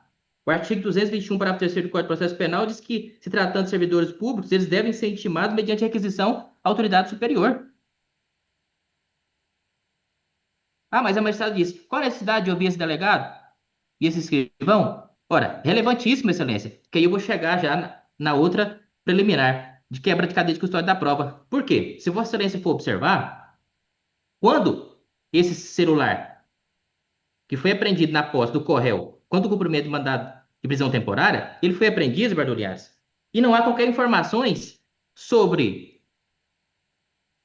O artigo 221, parágrafo 3º do Código de Processo Penal diz que, se tratando de servidores públicos, eles devem ser intimados mediante requisição à autoridade superior. Ah, mas a magistrada disse, qual a necessidade de ouvir esse delegado e esse escrivão? Ora, relevantíssimo, excelência, que aí eu vou chegar já na outra preliminar, de quebra de cadeia de custódia da prova. Por quê? Se Vossa Excelência for observar, quando esse celular, que foi apreendido na posse do Correio, quando o cumprimento de mandado de prisão temporária, ele foi apreendido, desembargador Linhares, e não há qualquer informações sobre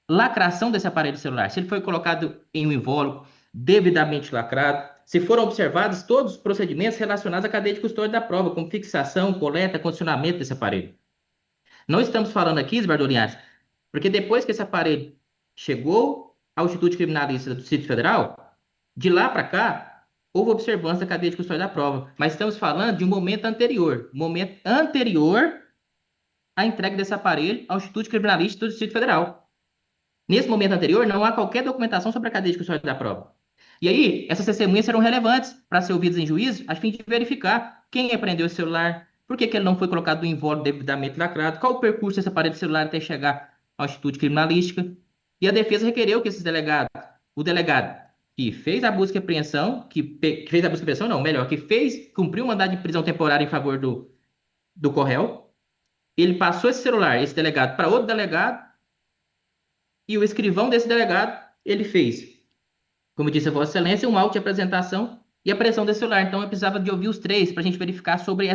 lacração desse aparelho celular, se ele foi colocado em um invólucro devidamente lacrado, se foram observados todos os procedimentos relacionados à cadeia de custódia da prova, como fixação, coleta, condicionamento desse aparelho. Não estamos falando aqui, desembargador Linhares, porque depois que esse aparelho chegou ao Instituto Criminalista do Distrito Federal, de lá para cá, houve observância da cadeia de custódia da prova. Mas estamos falando de um momento anterior à entrega desse aparelho ao Instituto Criminalista do Distrito Federal. Nesse momento anterior, não há qualquer documentação sobre a cadeia de custódia da prova. E aí, essas testemunhas serão relevantes para ser ouvidas em juízo, a fim de verificar quem apreendeu esse celular, por que ele não foi colocado no invólucro devidamente lacrado, qual o percurso desse aparelho celular até chegar ao Instituto de Criminalística. E a defesa requereu que esses delegados, o delegado que fez a busca e apreensão, que fez a busca e apreensão, não, melhor, que cumpriu o mandado de prisão temporária em favor do Correio, ele passou esse celular, esse delegado, para outro delegado, e o escrivão desse delegado, ele fez, como disse a Vossa Excelência, um auto de apresentação e apreensão desse celular. Então, eu precisava de ouvir os 3 para a gente verificar sobre a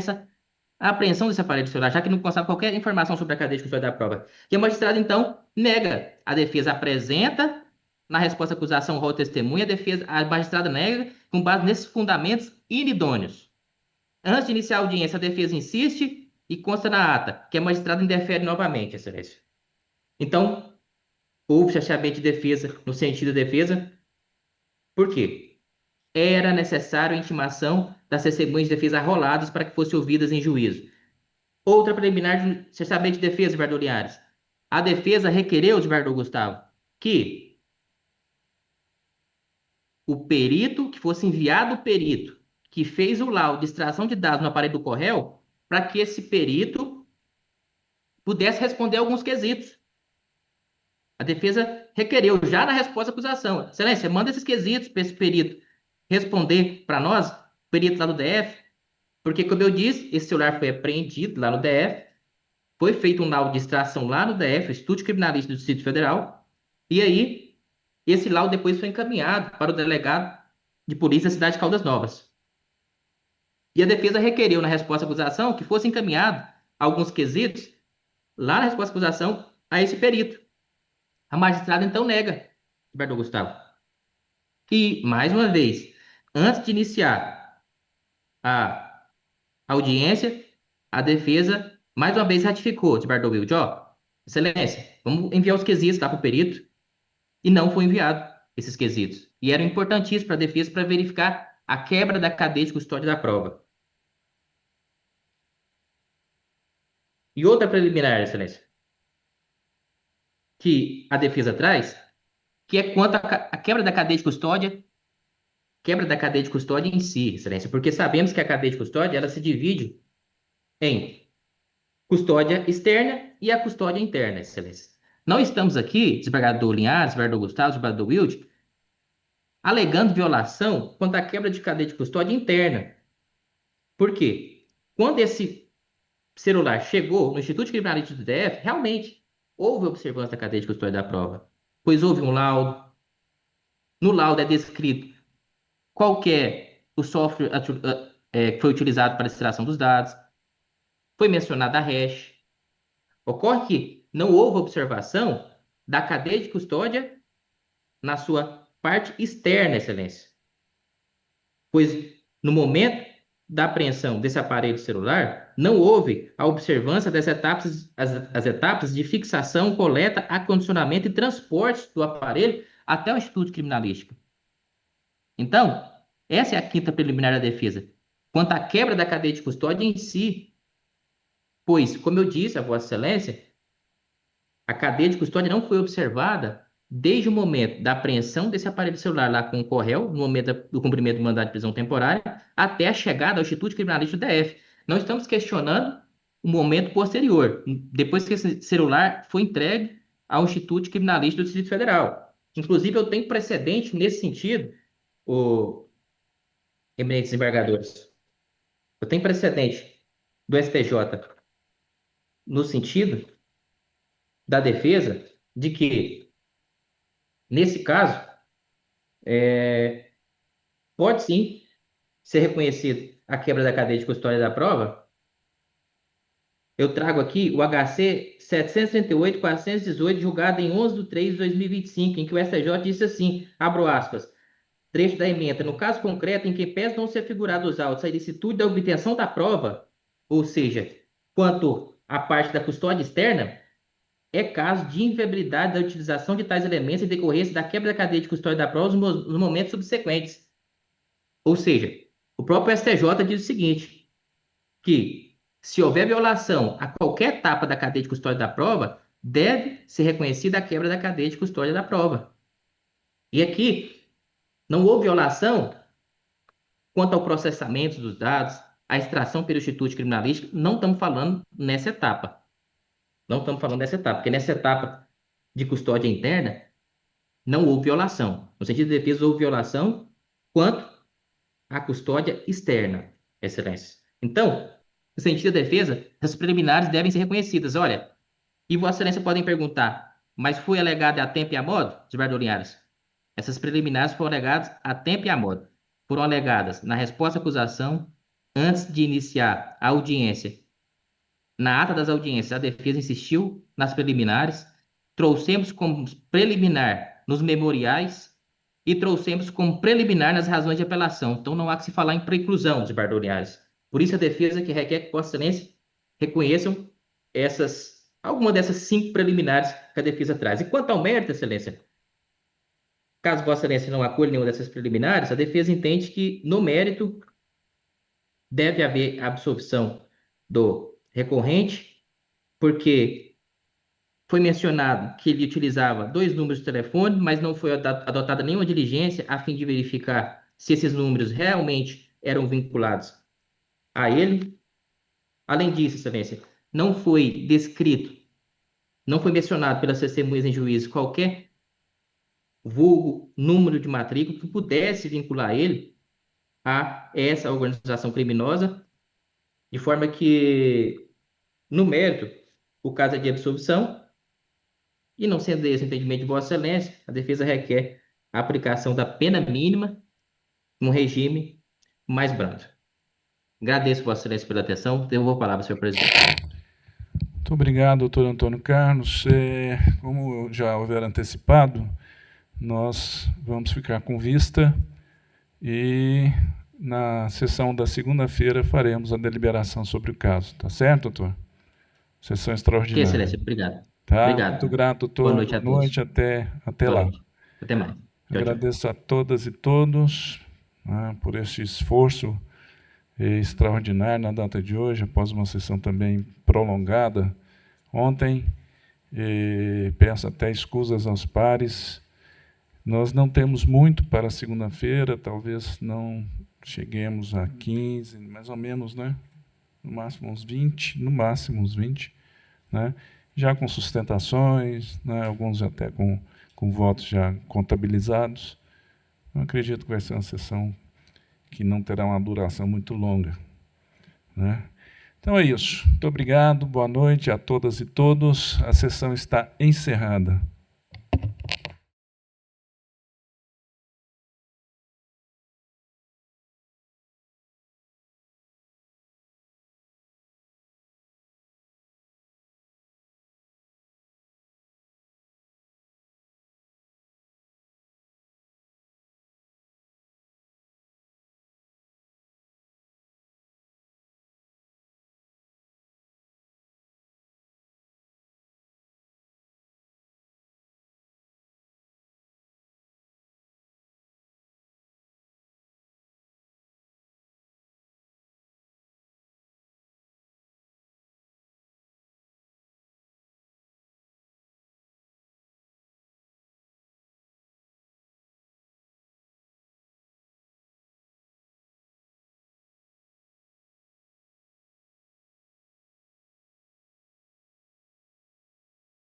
apreensão desse aparelho celular, já que não constava qualquer informação sobre a cadeia de custódia da prova. E a magistrada, então, nega. A defesa apresenta, na resposta à acusação, rol testemunha, a magistrada nega com base nesses fundamentos inidôneos. Antes de iniciar a audiência, a defesa insiste e consta na ata que a magistrada indefere novamente, Excelência. Então, houve chaceamento de defesa no sentido de defesa. Por quê? Era necessário a intimação das testemunhas de defesa arroladas para que fossem ouvidas em juízo. Outra preliminar de chaceamento de defesa, Gilberto Linhares. A defesa requereu, Gilberto Gustavo, que o perito, que fosse enviado o perito que fez o laudo de extração de dados no aparelho do Correio, para que esse perito pudesse responder alguns quesitos. A defesa requereu, já na resposta à acusação. Excelência, manda esses quesitos para esse perito responder para nós, perito lá do DF, porque, como eu disse, esse celular foi apreendido lá no DF, foi feito um laudo de extração lá no DF, Instituto Criminalístico do Distrito Federal, e aí esse laudo depois foi encaminhado para o delegado de polícia da cidade de Caldas Novas. E a defesa requereu, na resposta à acusação, que fosse encaminhado alguns quesitos lá na resposta à acusação a esse perito. A magistrada, então, nega, Gilberto Gustavo. E, mais uma vez, antes de iniciar a audiência, a defesa, mais uma vez, ratificou, Gilberto Wilde, Excelência, vamos enviar os quesitos lá para o perito, e não foi enviado esses quesitos. E eram importantíssimos para a defesa para verificar a quebra da cadeia de custódia da prova. E outra preliminar, Excelência, que a defesa traz, que é quanto à quebra da cadeia de custódia em si, Excelência, porque sabemos que a cadeia de custódia ela se divide em custódia externa e a custódia interna, Excelência. Não estamos aqui, desembargador Linhares, desembargador Gustavo, desembargador Wilde, alegando violação quanto à quebra de cadeia de custódia interna. Por quê? Quando esse celular chegou no Instituto Criminalístico do DF, realmente houve observância da cadeia de custódia da prova, pois houve um laudo. No laudo é descrito qual que é o software que foi utilizado para a extração dos dados. Foi mencionada a hash. Ocorre que não houve observação da cadeia de custódia na sua parte externa, Excelência. Pois no momento da apreensão desse aparelho celular, não houve a observância das etapas, as etapas de fixação, coleta, acondicionamento e transporte do aparelho até o Instituto Criminalístico. Então, essa é a quinta preliminar da defesa, quanto à quebra da cadeia de custódia em si. Pois, como eu disse a Vossa Excelência, a cadeia de custódia não foi observada desde o momento da apreensão desse aparelho celular lá com o Correio, no momento do cumprimento do mandado de prisão temporária, até a chegada ao Instituto Criminalístico do DF. Não estamos questionando o momento posterior, depois que esse celular foi entregue ao Instituto Criminalístico do Distrito Federal. Inclusive, eu tenho precedente nesse sentido, eminentes desembargadores. Eu tenho precedente do STJ no sentido da defesa de que, nesse caso, pode sim ser reconhecido a quebra da cadeia de custódia da prova. Eu trago aqui o HC 738.418, julgado em 11/3/2025, em que o STJ disse assim, abro aspas, trecho da emenda, no caso concreto em que pese não ser figurado os autos a ilicitude da obtenção da prova, ou seja, quanto à parte da custódia externa, é caso de inviabilidade da utilização de tais elementos em decorrência da quebra da cadeia de custódia da prova nos momentos subsequentes. Ou seja, o próprio STJ diz o seguinte, que se houver violação a qualquer etapa da cadeia de custódia da prova, deve ser reconhecida a quebra da cadeia de custódia da prova. E aqui, não houve violação quanto ao processamento dos dados, a extração pelo Instituto Criminalístico, não estamos falando nessa etapa. Não estamos falando dessa etapa, porque nessa etapa de custódia interna, não houve violação. No sentido de defesa, houve violação quanto à custódia externa, Excelência. Então, no sentido de defesa, essas preliminares devem ser reconhecidas. Olha, e Vossa Excelência podem perguntar, mas foi alegada a tempo e a modo, Gilberto Linhares? Essas preliminares foram alegadas a tempo e a modo. Foram alegadas na resposta à acusação, antes de iniciar a audiência. Na ata das audiências, a defesa insistiu nas preliminares, trouxemos como preliminar nos memoriais e trouxemos como preliminar nas razões de apelação. Então, não há que se falar em preclusão, Gilberto Linhares. Por isso, a defesa que requer que Vossa Excelência reconheçam alguma dessas 5 preliminares que a defesa traz. E quanto ao mérito, Excelência, caso Vossa Excelência não acolha nenhuma dessas preliminares, a defesa entende que, no mérito, deve haver absolvição do recorrente, porque foi mencionado que ele utilizava 2 números de telefone, mas não foi adotada nenhuma diligência a fim de verificar se esses números realmente eram vinculados a ele. Além disso, Excelência, não foi descrito, não foi mencionado pelas testemunhas em juízo qualquer vulgo, número de matrícula que pudesse vincular ele a essa organização criminosa, de forma que, no mérito, o caso é de absolvição, e não sendo esse o entendimento de Vossa Excelência, a defesa requer a aplicação da pena mínima num regime mais brando. Agradeço, Vossa Excelência, pela atenção. Devolvo a palavra, senhor presidente. Muito obrigado, doutor Antônio Carlos. Como já houver antecipado, nós vamos ficar com vista e na sessão da segunda-feira faremos a deliberação sobre o caso. Tá certo, doutor? Sessão extraordinária. Que excelência, obrigado. Tá? Obrigado. Muito grato, doutor. Boa noite a todos. Boa noite, até Boa lá. noite. Até mais. Tchau, tchau. Agradeço a todas e todos, né, por este esforço extraordinário na data de hoje, após uma sessão também prolongada ontem. Peço até escusas aos pares. Nós não temos muito para segunda-feira, talvez não cheguemos a 15, mais ou menos, né? No máximo uns 20, né? Já com sustentações, né? Alguns até com votos já contabilizados. Eu acredito que vai ser uma sessão que não terá uma duração muito longa, né? Então é isso. Muito obrigado, boa noite a todas e todos. A sessão está encerrada.